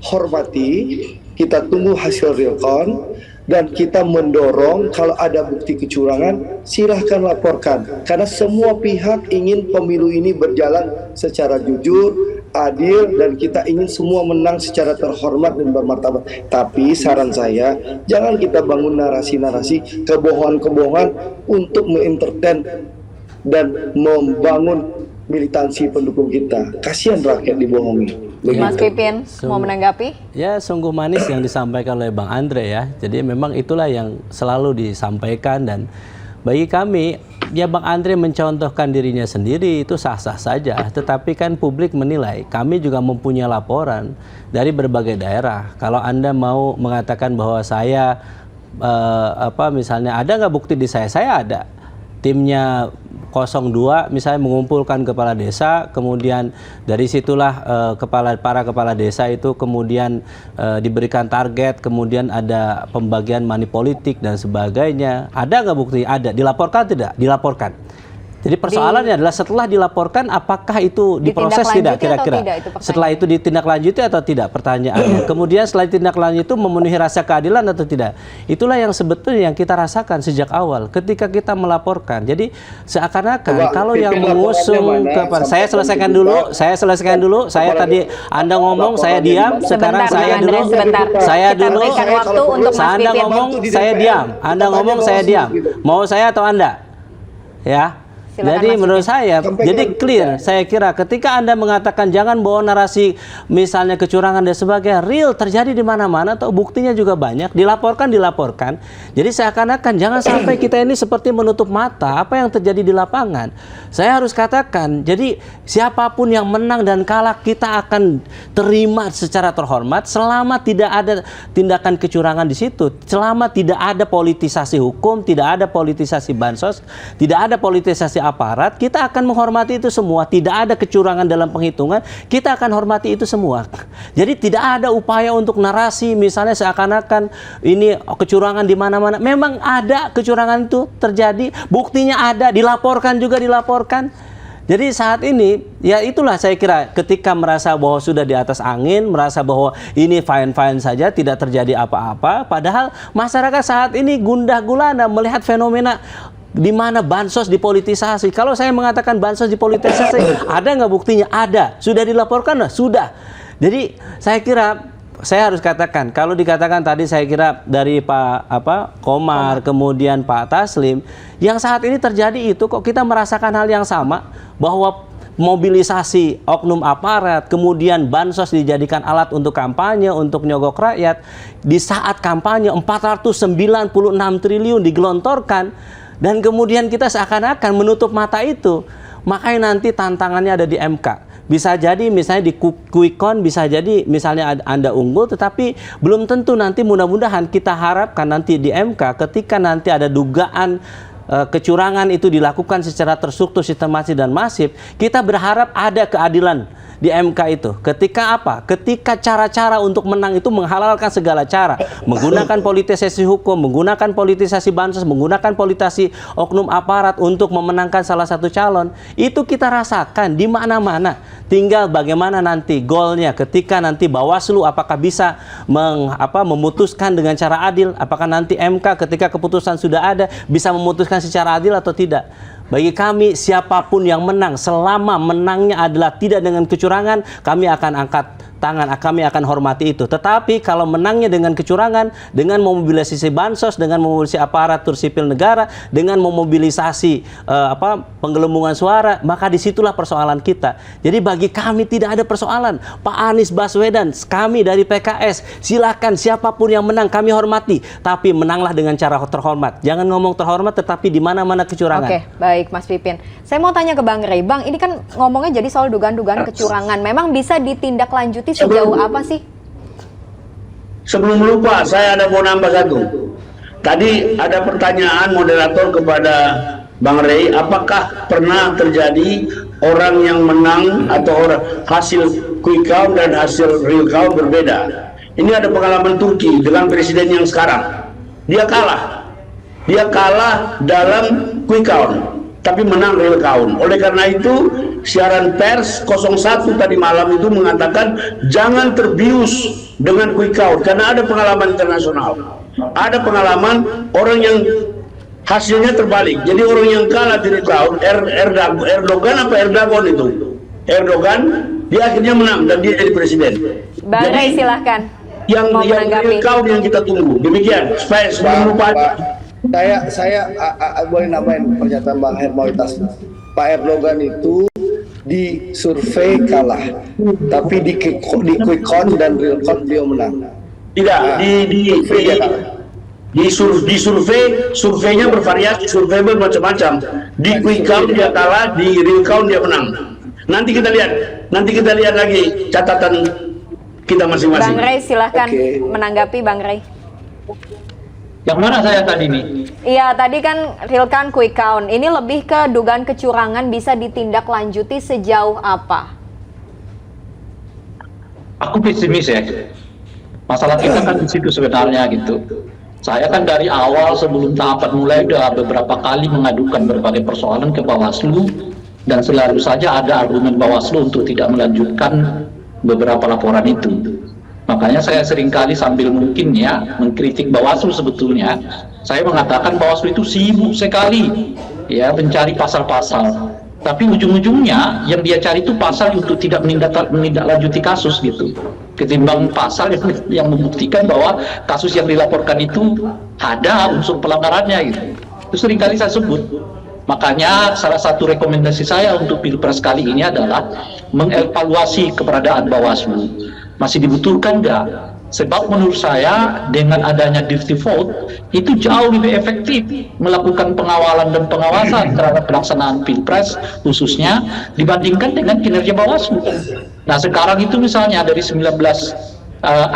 hormati, kita tunggu hasil realcon, dan kita mendorong kalau ada bukti kecurangan silahkan laporkan, karena semua pihak ingin pemilu ini berjalan secara jujur, adil, dan kita ingin semua menang secara terhormat dan bermartabat. Tapi saran saya, jangan kita bangun narasi-narasi kebohongan-kebohongan untuk mengentertain dan membangun militansi pendukung kita. Kasihan rakyat dibohongi. Mas Pipin mau menanggapi? Ya, sungguh manis yang disampaikan oleh Bang Andre ya. Jadi memang itulah yang selalu disampaikan, dan bagi kami ya Bang Andre mencontohkan dirinya sendiri itu sah-sah saja. Tetapi kan publik menilai, kami juga mempunyai laporan dari berbagai daerah. Kalau Anda mau mengatakan bahwa saya misalnya ada nggak bukti di saya ada. Timnya 02 misalnya mengumpulkan kepala desa, kemudian dari situlah para kepala desa itu kemudian diberikan target, kemudian ada pembagian money politik dan sebagainya. Ada nggak bukti? Ada. Dilaporkan tidak? Dilaporkan. Jadi persoalannya adalah setelah dilaporkan apakah itu diproses tidak kira-kira? Setelah itu ditindaklanjuti atau tidak? Pertanyaannya. Kemudian setelah ditindaklanjuti itu memenuhi rasa keadilan atau tidak? Itulah yang sebetulnya yang kita rasakan sejak awal ketika kita melaporkan. Jadi seakan-akan kalau yang mengusung saya selesaikan dulu. Saya tadi Anda ngomong saya diam, sekarang saya dulu. Saya dulu. Anda ngomong saya diam. Anda ngomong saya diam. Mau saya atau Anda? Ya. Silakan, jadi Mas menurut saya, jadi clear. Saya kira ketika Anda mengatakan jangan bawa narasi misalnya kecurangan dan sebagainya, real terjadi di mana-mana, atau buktinya juga banyak, dilaporkan. Jadi seakan-akan jangan sampai kita ini seperti menutup mata apa yang terjadi di lapangan. Saya harus katakan, jadi siapapun yang menang dan kalah kita akan terima secara terhormat selama tidak ada tindakan kecurangan di situ, selama tidak ada politisasi hukum, tidak ada politisasi bansos, tidak ada politisasi aparat, kita akan menghormati itu semua. Tidak ada kecurangan dalam penghitungan, kita akan hormati itu semua. Jadi tidak ada upaya untuk narasi misalnya seakan-akan ini kecurangan di mana-mana. Memang ada kecurangan itu terjadi, buktinya ada, dilaporkan. Jadi saat ini ya itulah saya kira ketika merasa bahwa sudah di atas angin, merasa bahwa ini fine-fine saja, tidak terjadi apa-apa, padahal masyarakat saat ini gundah gulana melihat fenomena di mana bansos dipolitisasi. Kalau saya mengatakan bansos dipolitisasi, ada nggak buktinya? Ada. Sudah dilaporkan? Sudah. Jadi saya kira saya harus katakan, kalau dikatakan tadi saya kira dari Pak Komar, kemudian Pak Taslim, yang saat ini terjadi itu kok kita merasakan hal yang sama, bahwa mobilisasi oknum aparat, kemudian bansos dijadikan alat untuk kampanye, untuk nyogok rakyat. Di saat kampanye 496 triliun digelontorkan, dan kemudian kita seakan-akan menutup mata itu. Makanya nanti tantangannya ada di MK. Bisa jadi misalnya di quick count, bisa jadi misalnya Anda unggul, tetapi belum tentu nanti, mudah-mudahan kita harapkan nanti di MK ketika nanti ada dugaan kecurangan itu dilakukan secara terstruktur, sistematis dan masif, kita berharap ada keadilan di MK itu. Ketika apa? Ketika cara-cara untuk menang itu menghalalkan segala cara, menggunakan politisasi hukum, menggunakan politisasi bansos, menggunakan politisasi oknum aparat untuk memenangkan salah satu calon, itu kita rasakan di mana-mana. Tinggal bagaimana nanti goalnya ketika nanti Bawaslu apakah bisa memutuskan dengan cara adil, apakah nanti MK ketika keputusan sudah ada bisa memutuskan secara adil atau tidak. Bagi kami siapapun yang menang, selama menangnya adalah tidak dengan kecurangan, kami akan angkat tangan, kami akan hormati itu. Tetapi kalau menangnya dengan kecurangan, dengan memobilisasi bansos, dengan memobilisasi aparatur sipil negara, dengan memobilisasi penggelembungan suara, maka disitulah persoalan kita. Jadi bagi kami tidak ada persoalan. Pak Anies Baswedan, kami dari PKS, silakan siapapun yang menang kami hormati, tapi menanglah dengan cara terhormat. Jangan ngomong terhormat, tetapi di mana-mana kecurangan. Oke, baik Mas Pipin. Saya mau tanya ke Bang Rey. Bang, ini kan ngomongnya jadi soal dugaan-dugaan kecurangan. Memang bisa ditindaklanjuti sejauh apa sih? Sebelum lupa, saya ada mau nambah satu. Tadi ada pertanyaan moderator kepada Bang Rey, apakah pernah terjadi orang yang menang atau orang hasil quick count dan hasil real count berbeda? Ini ada pengalaman Turki dengan presiden yang sekarang. Dia kalah dalam quick count, tapi menang real count. Oleh karena itu, siaran pers 01 tadi malam itu mengatakan jangan terbius dengan quick count, karena ada pengalaman internasional. Ada pengalaman orang yang hasilnya terbalik. Jadi orang yang kalah di real count, Erdogan, dia akhirnya menang dan dia jadi presiden. Bang Rey, silahkan. Yang real count yang kita tunggu. Demikian. Sebelum lupa. Saya boleh nambahin pernyataan Bang Hermawitas. Pak Erdogan itu di survei kalah, tapi di quick count dan real count beliau menang. Tidak, di surveinya bervariasi, survei bermacam-macam. Di quick count dia kalah, di real count dia menang. Nanti kita lihat lagi catatan kita masing-masing. Bang Rey, silahkan menanggapi Bang Rey. Yang mana saya tadi nih? Iya, tadi kan real count, quick count. Ini lebih ke dugaan kecurangan, bisa ditindaklanjuti sejauh apa? Aku pesimis ya. Masalah kita kan di situ sebenarnya gitu. Saya kan dari awal sebelum tahapan mulai udah beberapa kali mengadukan berbagai persoalan ke Bawaslu, dan selalu saja ada argumen Bawaslu untuk tidak melanjutkan beberapa laporan itu. Makanya saya seringkali sambil mungkin ya mengkritik Bawaslu sebetulnya. Saya mengatakan Bawaslu itu sibuk sekali ya mencari pasal-pasal. Tapi ujung-ujungnya yang dia cari itu pasal untuk tidak menindaklanjuti kasus gitu. Ketimbang pasal yang membuktikan bahwa kasus yang dilaporkan itu ada unsur pelanggarannya gitu. Itu seringkali saya sebut. Makanya salah satu rekomendasi saya untuk Pilpres kali ini adalah mengevaluasi keberadaan Bawaslu. Masih dibutuhkan nggak? Sebab menurut saya dengan adanya dirty vote itu jauh lebih efektif melakukan pengawalan dan pengawasan terhadap pelaksanaan Pilpres khususnya dibandingkan dengan kinerja Bawaslu. Nah sekarang itu misalnya dari 19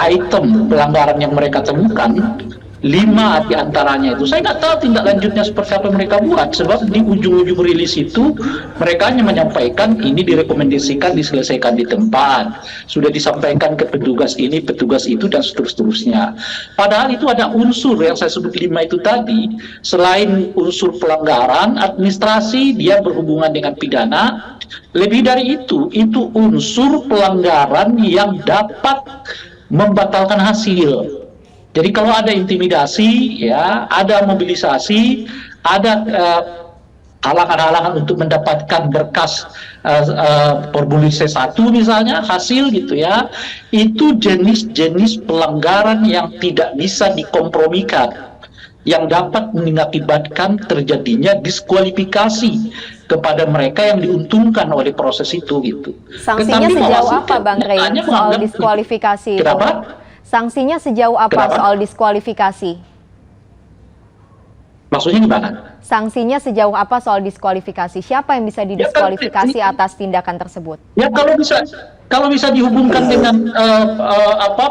item pelanggaran yang mereka temukan, 5 diantaranya itu saya nggak tahu tindak lanjutnya seperti apa mereka buat, sebab di ujung-ujung rilis itu mereka hanya menyampaikan ini direkomendasikan diselesaikan di tempat, sudah disampaikan ke petugas ini, petugas itu, dan seterusnya. Padahal itu ada unsur yang saya sebut 5 itu tadi, selain unsur pelanggaran administrasi, dia berhubungan dengan pidana, lebih dari itu unsur pelanggaran yang dapat membatalkan hasil. Jadi kalau ada intimidasi, ya, ada mobilisasi, ada halangan-halangan untuk mendapatkan berkas formulir C1 misalnya, hasil gitu ya, itu jenis-jenis pelanggaran yang tidak bisa dikompromikan, yang dapat mengakibatkan terjadinya diskualifikasi kepada mereka yang diuntungkan oleh proses itu gitu. Sanksinya sejauh apa Bang Rey soal diskualifikasi? Kenapa? Sanksinya sejauh apa soal diskualifikasi? Maksudnya gimana? Sanksinya sejauh apa soal diskualifikasi? Siapa yang bisa didiskualifikasi atas tindakan tersebut? Ya kalau bisa dihubungkan dengan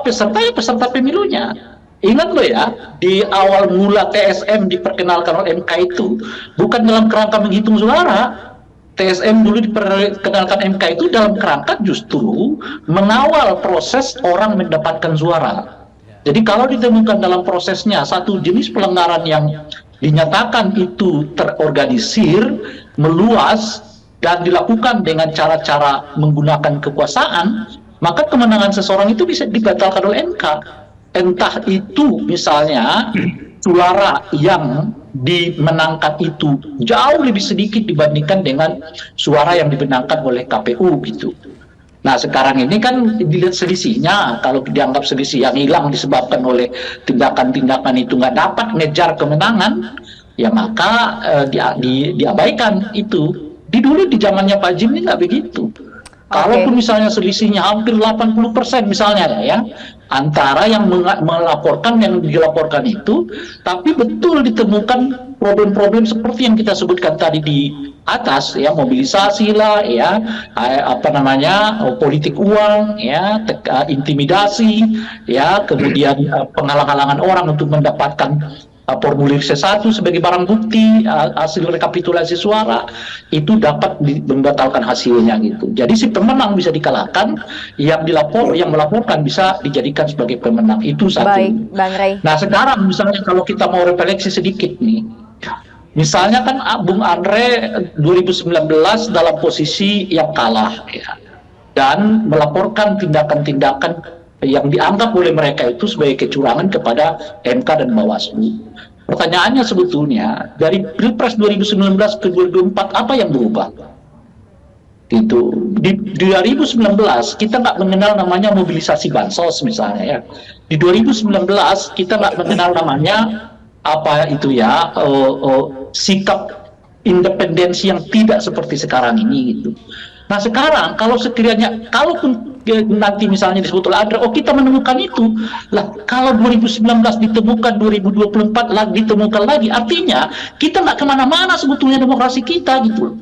peserta pemilunya. Ingat loh ya, di awal mula TSM diperkenalkan oleh MK itu bukan dalam kerangka menghitung suara. TSM dulu diperkenalkan MK itu dalam kerangka justru mengawal proses orang mendapatkan suara. Jadi kalau ditemukan dalam prosesnya satu jenis pelanggaran yang dinyatakan itu terorganisir, meluas, dan dilakukan dengan cara-cara menggunakan kekuasaan, maka kemenangan seseorang itu bisa dibatalkan oleh MK. Entah itu misalnya suara yang dimenangkan itu jauh lebih sedikit dibandingkan dengan suara yang dimenangkan oleh KPU gitu. Nah sekarang ini kan dilihat selisihnya, kalau dianggap selisih yang hilang disebabkan oleh tindakan-tindakan itu nggak dapat ngejar kemenangan, ya maka diabaikan itu. Dulu di zamannya Pak Jim ini nggak begitu. Kalaupun misalnya selisihnya hampir 80% misalnya ya, antara yang melaporkan yang dilaporkan itu, tapi betul ditemukan problem-problem seperti yang kita sebutkan tadi di atas ya, mobilisasi lah ya, politik uang ya, intimidasi ya, kemudian penghalang-halangan orang untuk mendapatkan formulir C1 sebagai barang bukti hasil rekapitulasi suara, itu dapat membatalkan hasilnya gitu. Jadi si pemenang bisa dikalahkan, yang melaporkan bisa dijadikan sebagai pemenang. Itu satu. Baik, Bang Rey. Nah sekarang misalnya kalau kita mau refleksi sedikit nih, misalnya kan Bung Andre 2019 dalam posisi yang kalah ya, dan melaporkan tindakan-tindakan yang dianggap oleh mereka itu sebagai kecurangan kepada MK dan Bawaslu. Pertanyaannya sebetulnya dari Pilpres 2019 ke 2024 apa yang berubah? Gitu. Di 2019 kita nggak mengenal namanya mobilisasi bansos misalnya ya. Di 2019 kita nggak mengenal namanya apa itu ya, sikap independensi yang tidak seperti sekarang ini gitu. Nah sekarang kalau sekiranya, kalaupun nanti misalnya disebut oleh Andre, oh kita menemukan itu, lah kalau 2019 ditemukan, 2024 lagi ditemukan lagi, artinya kita nggak kemana-mana sebetulnya demokrasi kita gitu.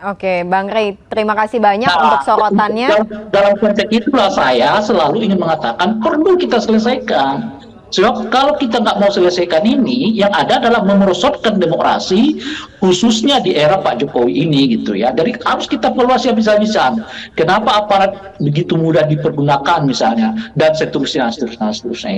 Oke, Bang Rey, terima kasih banyak untuk sorotannya. Dalam konteks itulah saya selalu ingin mengatakan perlu kita selesaikan. Sebab kalau kita nggak mau selesaikan ini, yang ada adalah memerosotkan demokrasi, khususnya di era Pak Jokowi ini gitu ya. Dari harus kita evaluasi habis-habisan. Kenapa aparat begitu mudah dipergunakan misalnya, dan seterusnya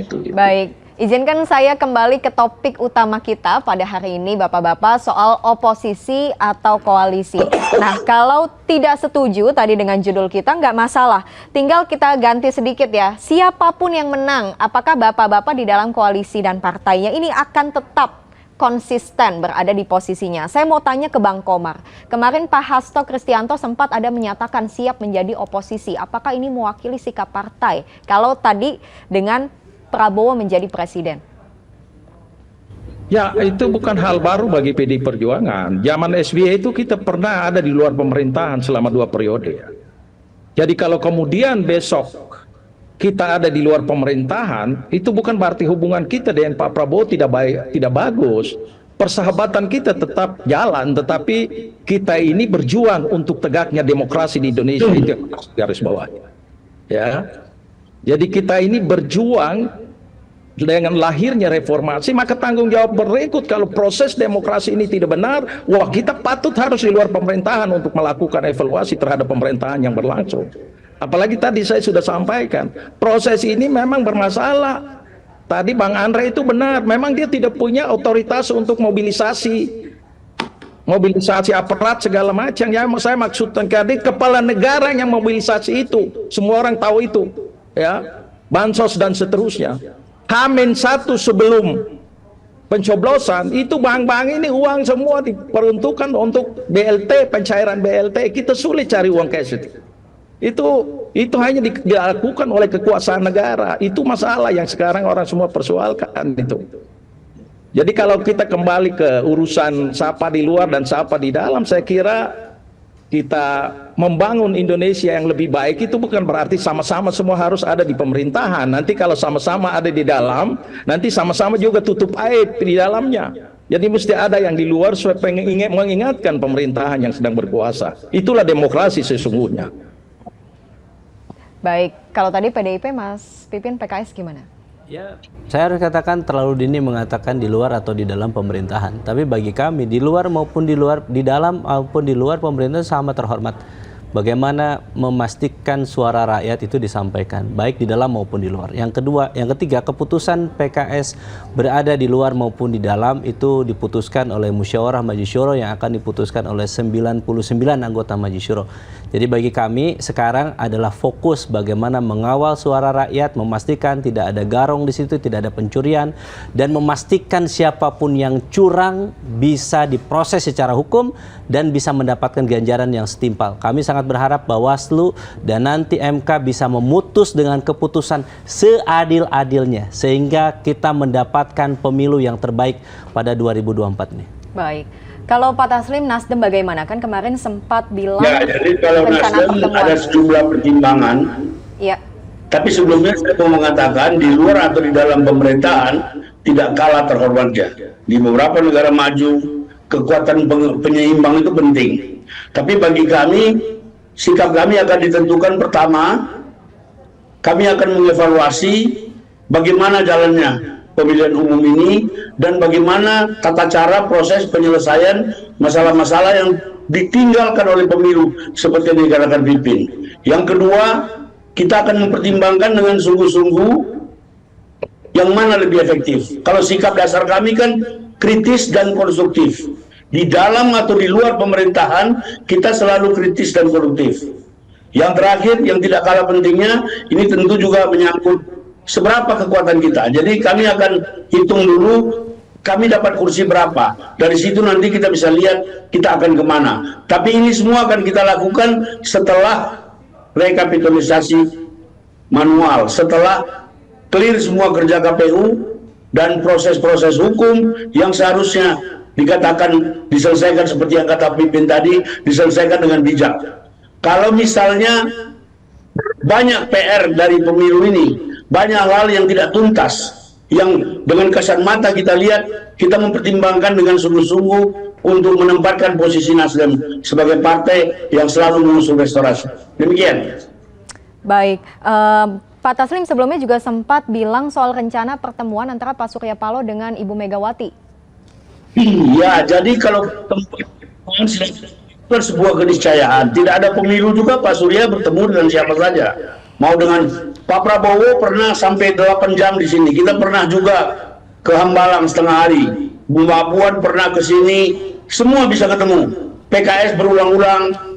itu. Gitu. Baik, izinkan saya kembali ke topik utama kita pada hari ini, Bapak-Bapak, soal oposisi atau koalisi. Nah, kalau tidak setuju tadi dengan judul kita, nggak masalah. Tinggal kita ganti sedikit ya. Siapapun yang menang, apakah Bapak-Bapak di dalam koalisi dan partainya ini akan tetap konsisten berada di posisinya? Saya mau tanya ke Bang Komar. Kemarin Pak Hasto Kristianto sempat ada menyatakan siap menjadi oposisi. Apakah ini mewakili sikap partai? Kalau tadi dengan Prabowo menjadi presiden. Ya, itu bukan hal baru bagi PDI Perjuangan. Zaman SBY itu kita pernah ada di luar pemerintahan selama 2 periode. Jadi kalau kemudian besok kita ada di luar pemerintahan, itu bukan berarti hubungan kita dengan Pak Prabowo tidak baik, tidak bagus. Persahabatan kita tetap jalan, tetapi kita ini berjuang untuk tegaknya demokrasi di Indonesia, itu yang harus garis bawahnya. Ya. Jadi kita ini berjuang dengan lahirnya reformasi, maka tanggung jawab berikut kalau proses demokrasi ini tidak benar, wah kita patut harus di luar pemerintahan untuk melakukan evaluasi terhadap pemerintahan yang berlangsung. Apalagi tadi saya sudah sampaikan, proses ini memang bermasalah. Tadi Bang Andre itu benar, memang dia tidak punya otoritas untuk mobilisasi aparat segala macam. Yang saya maksudkan tadi, kepala negara yang mobilisasi itu, semua orang tahu itu, ya, bansos dan seterusnya. H-1 sebelum pencoblosan itu bank-bank ini uang semua diperuntukkan untuk BLT, pencairan BLT. Kita sulit cari uang cash itu hanya dilakukan oleh kekuasaan negara. Itu masalah yang sekarang orang semua persoalkan itu. Jadi kalau kita kembali ke urusan siapa di luar dan siapa di dalam, saya kira kita membangun Indonesia yang lebih baik itu bukan berarti sama-sama semua harus ada di pemerintahan. Nanti kalau sama-sama ada di dalam, nanti sama-sama juga tutup aib di dalamnya. Jadi mesti ada yang di luar supaya mengingatkan pemerintahan yang sedang berkuasa. Itulah demokrasi sesungguhnya. Baik, kalau tadi PDIP, Mas Pipin, PKS gimana? Ya, saya harus katakan terlalu dini mengatakan di luar atau di dalam pemerintahan. Tapi bagi kami di luar maupun di dalam maupun di luar pemerintahan sama terhormat. bagaimana memastikan suara rakyat itu disampaikan baik di dalam maupun di luar. Yang ketiga, keputusan PKS berada di luar maupun di dalam itu diputuskan oleh Musyawarah Majelis Syuro yang akan diputuskan oleh 99 anggota Majelis Syuro. Jadi bagi kami sekarang adalah fokus bagaimana mengawal suara rakyat, memastikan tidak ada garong di situ, tidak ada pencurian, dan memastikan siapapun yang curang bisa diproses secara hukum dan bisa mendapatkan ganjaran yang setimpal. Kami sangat berharap Bawaslu dan nanti MK bisa memutus dengan keputusan seadil-adilnya sehingga kita mendapatkan pemilu yang terbaik pada 2024 ini. Baik. Kalau Pak Taslim, Nasdem bagaimana? Kan kemarin sempat bilang Ya, jadi kalau rencana Nasdem pertemuan. ada sejumlah pertimbangan. Ya. Tapi sebelumnya saya mau mengatakan di luar atau di dalam pemerintahan tidak kalah terhormatnya. Di beberapa negara maju kekuatan penyeimbang itu penting. Tapi bagi kami sikap kami akan ditentukan pertama, kami akan mengevaluasi bagaimana jalannya pemilihan umum ini dan bagaimana tata cara proses penyelesaian masalah-masalah yang ditinggalkan oleh pemilu seperti yang dikatakan Pipin. Yang kedua, kita akan mempertimbangkan dengan sungguh-sungguh yang mana lebih efektif. Kalau sikap dasar kami kan kritis dan konstruktif. Di dalam atau di luar pemerintahan, kita selalu kritis dan konstruktif. Yang terakhir, yang tidak kalah pentingnya, ini tentu juga menyangkut seberapa kekuatan kita. Jadi kami akan hitung dulu, kami dapat kursi berapa. Dari situ nanti kita bisa lihat kita akan kemana. Tapi ini semua akan kita lakukan setelah rekapitalisasi manual, setelah clear semua kerja KPU dan proses-proses hukum yang seharusnya dikatakan diselesaikan seperti yang kata Pipin tadi, diselesaikan dengan bijak. Kalau misalnya banyak PR dari pemilu ini, banyak hal yang tidak tuntas, yang dengan kasat mata kita lihat, kita mempertimbangkan dengan sungguh-sungguh untuk menempatkan posisi Nasdem sebagai partai yang selalu mengusung restorasi. Demikian. Baik, Pak Taslim sebelumnya juga sempat bilang soal rencana pertemuan antara Pak Surya Paloh dengan Ibu Megawati. Iya, jadi kalau pertemuan itu sebuah keniscayaan. Tidak ada pemilu juga Pak Surya bertemu dengan siapa saja. Mau dengan Pak Prabowo pernah sampai 8 jam di sini. Kita pernah juga ke Hambalang setengah hari. Bu Mbak Puan pernah ke sini. Semua bisa ketemu. PKS berulang-ulang.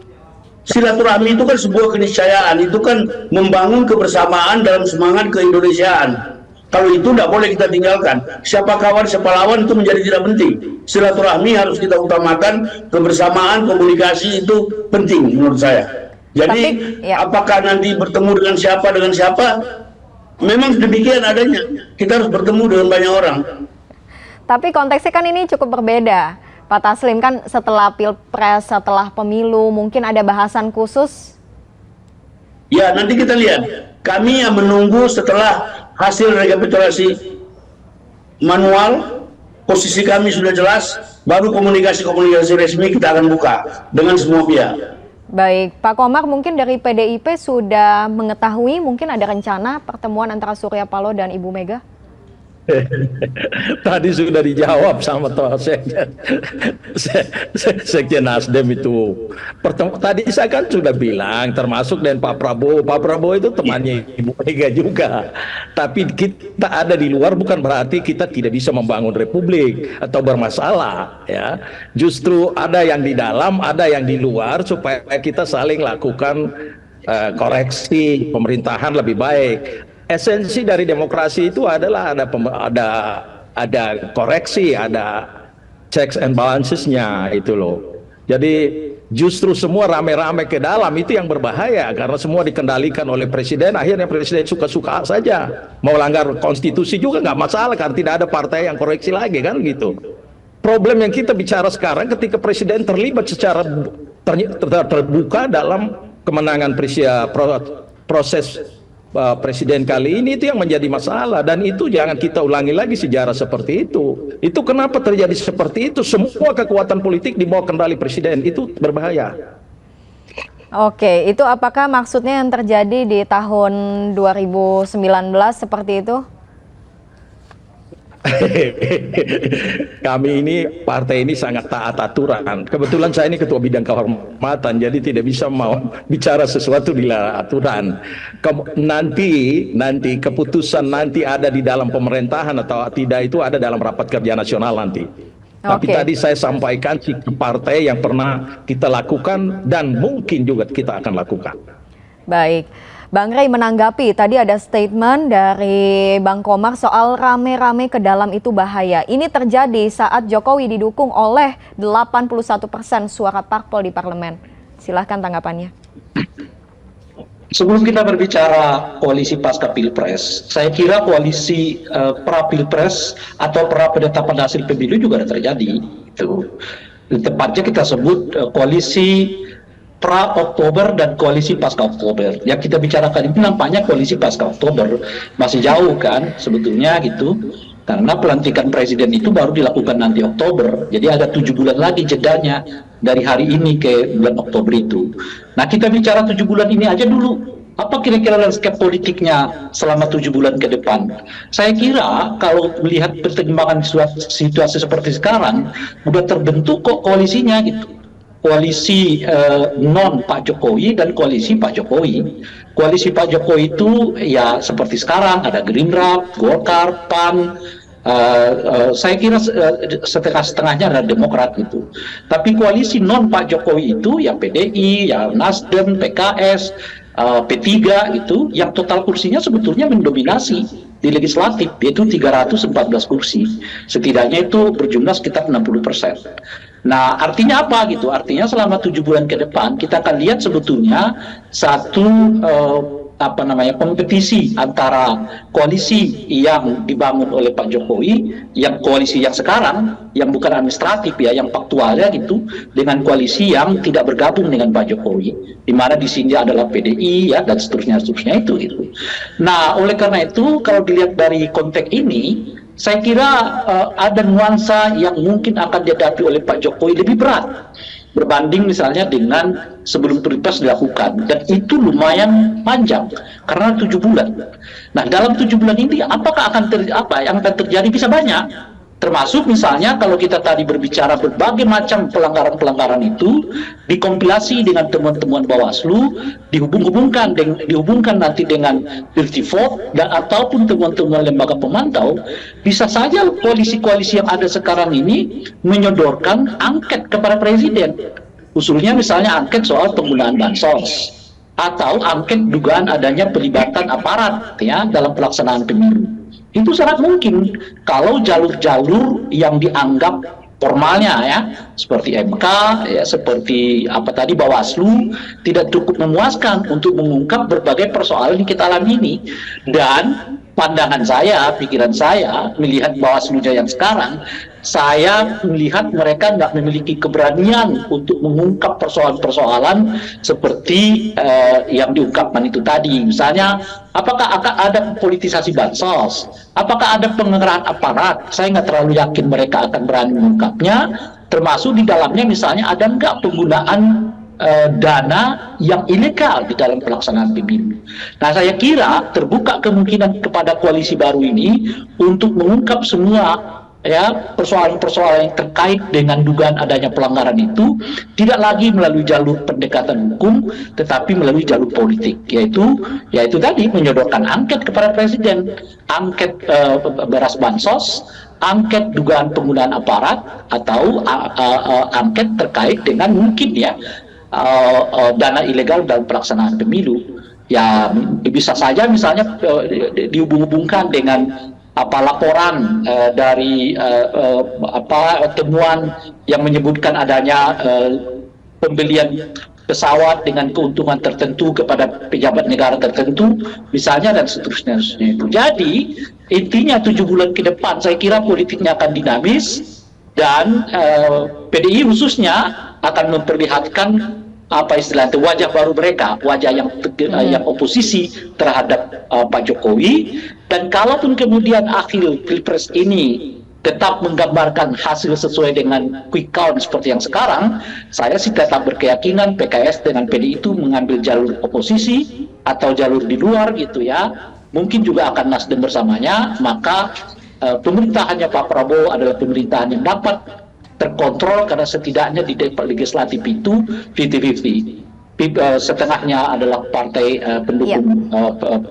Silaturahmi itu kan sebuah keniscayaan. Itu kan membangun kebersamaan dalam semangat keindonesiaan. Kalau itu tidak boleh kita tinggalkan. Siapa kawan, siapa lawan itu menjadi tidak penting. Silaturahmi harus kita utamakan, kebersamaan, komunikasi itu penting menurut saya. Jadi apakah nanti bertemu dengan siapa, memang demikian adanya. Kita harus bertemu dengan banyak orang. Tapi konteksnya kan ini cukup berbeda. Pak Taslim, kan setelah Pilpres, setelah pemilu, mungkin ada bahasan khusus? Ya, nanti kita lihat. Kami yang menunggu setelah hasil rekapitulasi manual, posisi kami sudah jelas, baru komunikasi-komunikasi resmi kita akan buka dengan semua pihak. Baik, Pak Komar, mungkin dari PDIP sudah mengetahui mungkin ada rencana pertemuan antara Surya Paloh dan Ibu Mega? Tadi sudah dijawab sama Sekjen Nasdem itu. Tadi saya kan sudah bilang, termasuk dengan Pak Prabowo. Pak Prabowo itu temannya Ibu Mega juga. Tapi kita ada di luar bukan berarti kita tidak bisa membangun republik atau bermasalah. Ya, justru ada yang di dalam, ada yang di luar supaya kita saling lakukan koreksi pemerintahan lebih baik. Esensi dari demokrasi itu adalah ada koreksi, ada checks and balancesnya itu loh. Jadi justru semua rame-rame ke dalam itu yang berbahaya karena semua dikendalikan oleh presiden. Akhirnya presiden suka-suka saja mau langgar konstitusi juga nggak masalah karena tidak ada partai yang koreksi lagi kan gitu. Problem yang kita bicara sekarang ketika presiden terlibat secara terbuka dalam kemenangan proses presiden kali ini, itu yang menjadi masalah, dan itu jangan kita ulangi lagi sejarah seperti itu. Itu kenapa terjadi seperti itu? Semua kekuatan politik di bawah kendali presiden, itu berbahaya. Oke, itu apakah maksudnya yang terjadi di tahun 2019 seperti itu? Kami ini partai ini sangat taat aturan. Kebetulan saya ini ketua bidang kehormatan, jadi tidak bisa mau bicara sesuatu di luar aturan. Nanti keputusan nanti ada di dalam pemerintahan atau tidak itu ada dalam rapat kerja nasional nanti. Tapi tadi saya sampaikan sikap partai yang pernah kita lakukan dan mungkin juga kita akan lakukan. Baik. Bang Rey menanggapi, tadi ada statement dari Bang Komar soal rame-rame ke dalam itu bahaya. Ini terjadi saat Jokowi didukung oleh 81% suara parpol di parlemen. Silahkan tanggapannya. Sebelum kita berbicara koalisi pasca pilpres, saya kira koalisi pra pilpres atau pra penetapan hasil pemilu juga ada terjadi. Itu tepatnya kita sebut koalisi pra Oktober dan koalisi pasca Oktober. Yang kita bicarakan itu nampaknya koalisi pasca Oktober, masih jauh kan sebetulnya gitu. Karena pelantikan presiden itu baru dilakukan nanti Oktober. Jadi ada 7 bulan lagi jedanya dari hari ini ke bulan Oktober itu. Nah, kita bicara 7 bulan ini aja dulu. Apa kira-kira landscape politiknya selama 7 bulan ke depan? Saya kira kalau melihat perkembangan situasi seperti sekarang, udah terbentuk kok koalisinya gitu. Koalisi non Pak Jokowi dan koalisi Pak Jokowi. Koalisi Pak Jokowi itu ya seperti sekarang ada Gerindra, Golkar, PAN. Saya kira setengah-setengahnya ada Demokrat gitu. Tapi koalisi non Pak Jokowi itu ya PDI, ya Nasdem, PKS, P3 gitu, yang total kursinya sebetulnya mendominasi di legislatif, yaitu 314 kursi. Setidaknya itu berjumlah sekitar 60%. Nah, artinya apa gitu? Artinya selama 7 bulan ke depan kita akan lihat sebetulnya satu kompetisi antara koalisi yang dibangun oleh Pak Jokowi, yang koalisi yang sekarang, yang bukan administratif ya, yang faktualnya gitu, dengan koalisi yang tidak bergabung dengan Pak Jokowi, di mana di sini adalah PDI ya dan seterusnya itu gitu. Nah, oleh karena itu kalau dilihat dari konteks ini, saya kira ada nuansa yang mungkin akan dihadapi oleh Pak Jokowi lebih berat berbanding misalnya dengan sebelum pilpres dilakukan, dan itu lumayan panjang karena 7 bulan. Nah, dalam 7 bulan ini apakah apa yang akan terjadi? Bisa banyak. Termasuk misalnya kalau kita tadi berbicara berbagai macam pelanggaran-pelanggaran itu dikompilasi dengan temuan-temuan Bawaslu, dihubungkan nanti dengan dirty vote dan ataupun temuan-temuan lembaga pemantau, bisa saja koalisi-koalisi yang ada sekarang ini menyodorkan angket kepada presiden. Usulnya misalnya angket soal penggunaan bansos atau angket dugaan adanya pelibatan aparat ya dalam pelaksanaan pemilu. Itu sangat mungkin kalau jalur-jalur yang dianggap formalnya ya, seperti MK, ya, seperti apa tadi Bawaslu, tidak cukup memuaskan untuk mengungkap berbagai persoalan yang kita alami ini. Dan pandangan saya, pikiran saya, melihat Bawaslu-nya yang sekarang, saya melihat mereka nggak memiliki keberanian untuk mengungkap persoalan-persoalan seperti yang diungkapkan itu tadi. Misalnya, apakah akan ada politisasi bansos? Apakah ada pengerahan aparat? Saya nggak terlalu yakin mereka akan berani mengungkapnya. Termasuk di dalamnya misalnya ada nggak penggunaan dana yang ilegal di dalam pelaksanaan pemilu. Nah, saya kira terbuka kemungkinan kepada koalisi baru ini untuk mengungkap semua ya persoalan-persoalan yang terkait dengan dugaan adanya pelanggaran itu tidak lagi melalui jalur pendekatan hukum, tetapi melalui jalur politik, yaitu tadi menyodorkan angket kepada presiden, angket beras bansos, angket dugaan penggunaan aparat, atau angket terkait dengan mungkin ya dana ilegal dalam pelaksanaan pemilu. Ya bisa saja misalnya dihubung-hubungkan dengan laporan dari temuan yang menyebutkan adanya pembelian pesawat dengan keuntungan tertentu kepada pejabat negara tertentu misalnya, dan seterusnya itu. Jadi intinya 7 bulan ke depan saya kira politiknya akan dinamis, dan PDI khususnya akan memperlihatkan apa istilahnya wajah baru mereka, wajah yang oposisi terhadap Pak Jokowi. Dan kalaupun kemudian akhir pilpres ini tetap menggambarkan hasil sesuai dengan quick count seperti yang sekarang, saya sih tetap berkeyakinan PKS dengan PDI itu mengambil jalur oposisi atau jalur di luar gitu ya. Mungkin juga akan Nasdem bersamanya, maka pemerintahannya Pak Prabowo adalah pemerintahan yang dapat terkontrol karena setidaknya di legislatif itu 50-50. Setengahnya adalah partai pendukung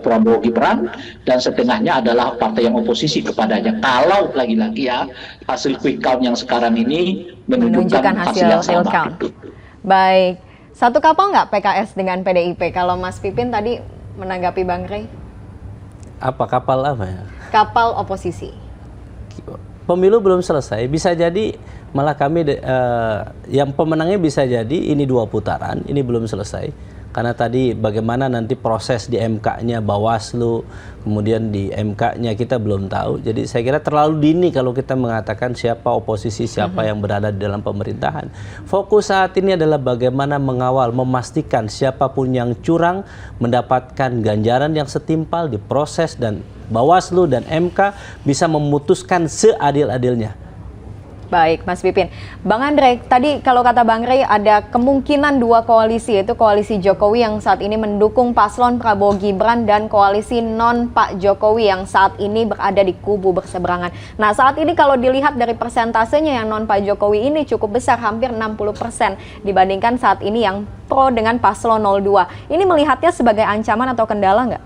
Prabowo Gibran dan setengahnya adalah partai yang oposisi kepadanya. Kalau lagi-lagi ya hasil quick count yang sekarang ini menunjukkan hasil yang real sama. count. Baik, satu kapal nggak PKS dengan PDIP? Kalau Mas Pipin tadi menanggapi Bang Rey. Apa kapal apa ya? Kapal oposisi. Pemilu belum selesai, bisa jadi malah kami yang pemenangnya bisa jadi ini 2 putaran, ini belum selesai. Karena tadi bagaimana nanti proses di MK-nya Bawaslu, kemudian di MK-nya kita belum tahu. Jadi saya kira terlalu dini kalau kita mengatakan siapa oposisi, siapa yang berada di dalam pemerintahan. Fokus saat ini adalah bagaimana mengawal, memastikan siapapun yang curang mendapatkan ganjaran yang setimpal di proses dan Bawaslu dan MK bisa memutuskan seadil-adilnya. Baik, Mas Pipin. Bang Andre, tadi kalau kata Bang Rey ada kemungkinan 2 koalisi, yaitu koalisi Jokowi yang saat ini mendukung paslon Prabowo Gibran dan koalisi non Pak Jokowi yang saat ini berada di kubu berseberangan. Nah, saat ini kalau dilihat dari persentasenya yang non Pak Jokowi ini cukup besar, hampir 60% dibandingkan saat ini yang pro dengan paslon 02. Ini melihatnya sebagai ancaman atau kendala nggak?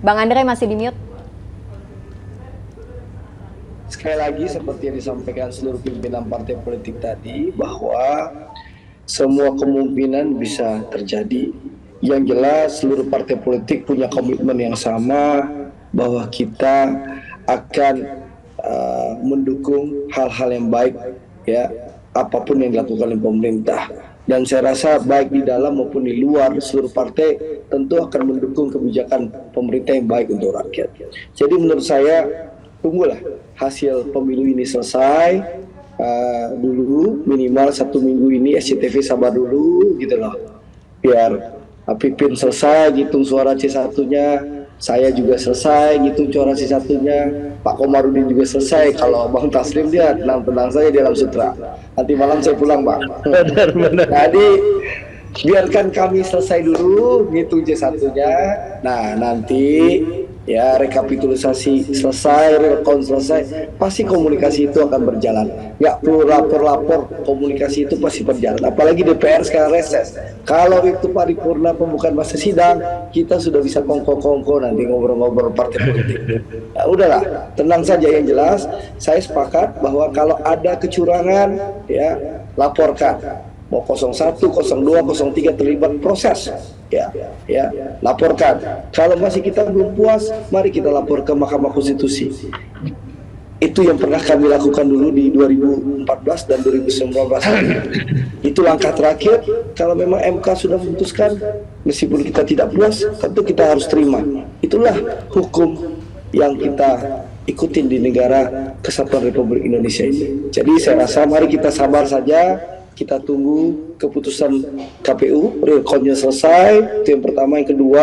Bang Andre masih di mute. Sekali lagi seperti yang disampaikan seluruh pimpinan partai politik tadi, bahwa semua kemungkinan bisa terjadi. Yang jelas seluruh partai politik punya komitmen yang sama bahwa kita akan mendukung hal-hal yang baik, ya, apapun yang dilakukan oleh pemerintah. Dan saya rasa baik di dalam maupun di luar seluruh partai tentu akan mendukung kebijakan pemerintah yang baik untuk rakyat. Jadi menurut saya tunggulah hasil pemilu ini selesai dulu, minimal 1 minggu ini SCTV sabar dulu gitu loh, biar Pipin selesai ngitung suara C1-nya, saya juga selesai ngitung suara C1-nya, Pak Komarudin juga selesai. Kalau Bang Taslim dia tenang-tenang saja di dalam sutra, nanti malam saya pulang Bang. Benar. Jadi biarkan kami selesai dulu ngitung C1-nya, nah nanti ya rekapitulasi selesai, rekon selesai, pasti komunikasi itu akan berjalan. Nggak perlu lapor-lapor, komunikasi itu pasti berjalan. Apalagi DPR sekarang reses. Kalau itu paripurna pembukaan masa sidang, kita sudah bisa kongko-kongko nanti ngobrol-ngobrol partai politik. Nah, udahlah, tenang saja. Yang jelas, saya sepakat bahwa kalau ada kecurangan, ya laporkan. Mau 01, 02, 03 terlibat proses, ya, laporkan. Kalau masih kita belum puas, mari kita lapor ke Mahkamah Konstitusi. Itu yang pernah kami lakukan dulu di 2014 dan 2019. Itu langkah terakhir. Kalau memang MK sudah memutuskan, meskipun kita tidak puas, tentu kita harus terima. Itulah hukum yang kita ikutin di negara Kesatuan Republik Indonesia ini. Jadi saya rasa mari kita sabar saja. Kita tunggu keputusan KPU, rekonnya selesai, itu yang pertama. Yang kedua,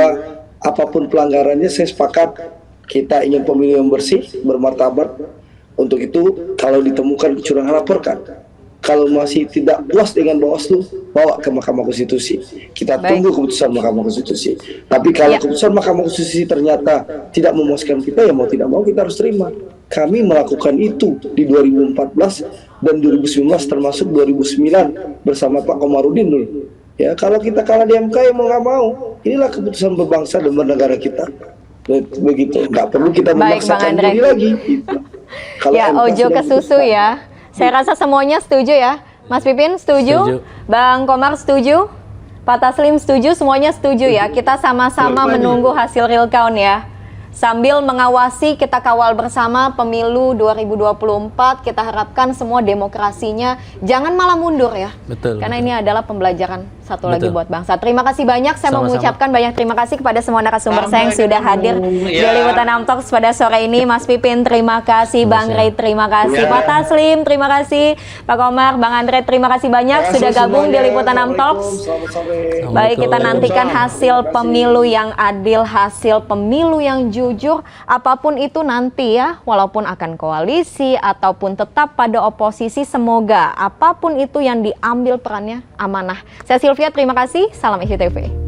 apapun pelanggarannya saya sepakat, kita ingin pemilu yang bersih, bermartabat. Untuk itu, kalau ditemukan kecurangan laporkan. Kalau masih tidak puas dengan Bawaslu, bawa ke Mahkamah Konstitusi. Kita tunggu keputusan Mahkamah Konstitusi. Tapi kalau keputusan Mahkamah Konstitusi ternyata tidak memuaskan kita, ya mau tidak mau kita harus terima. Kami melakukan itu di 2014 dan 2019, termasuk 2009 bersama Pak Komarudin dulu. Ya, kalau kita kalah di MK, ya mau nggak mau. Inilah keputusan berbangsa dan bernegara kita. Begitu, nggak perlu kita memaksakan diri lagi. Kalau ya, ojo ke susu ya. Saya rasa semuanya setuju ya. Mas Pipin setuju? Bang Komar setuju? Pak Taslim setuju? Semuanya setuju ya. Kita sama-sama menunggu hasil real count ya. Sambil mengawasi, kita kawal bersama pemilu 2024. Kita harapkan semua demokrasinya jangan malah mundur ya. Betul. Karena ini adalah pembelajaran satu lagi buat bangsa. Terima kasih banyak. Saya mau mengucapkan banyak terima kasih kepada semua narasumber saya yang sudah hadir di Liputan Amtalks pada sore ini. Mas Pipin, terima kasih. Bang Rey, terima kasih. Pak Taslim, terima kasih. Pak Komar, Bang Andre, terima kasih banyak sudah gabung di Liputan Amtalks. Baik, kita nantikan hasil pemilu yang adil, hasil pemilu yang jujur, apapun itu nanti ya, walaupun akan koalisi ataupun tetap pada oposisi, semoga apapun itu yang diambil perannya amanah. Saya Sylvia, terima kasih. Salam ICTV.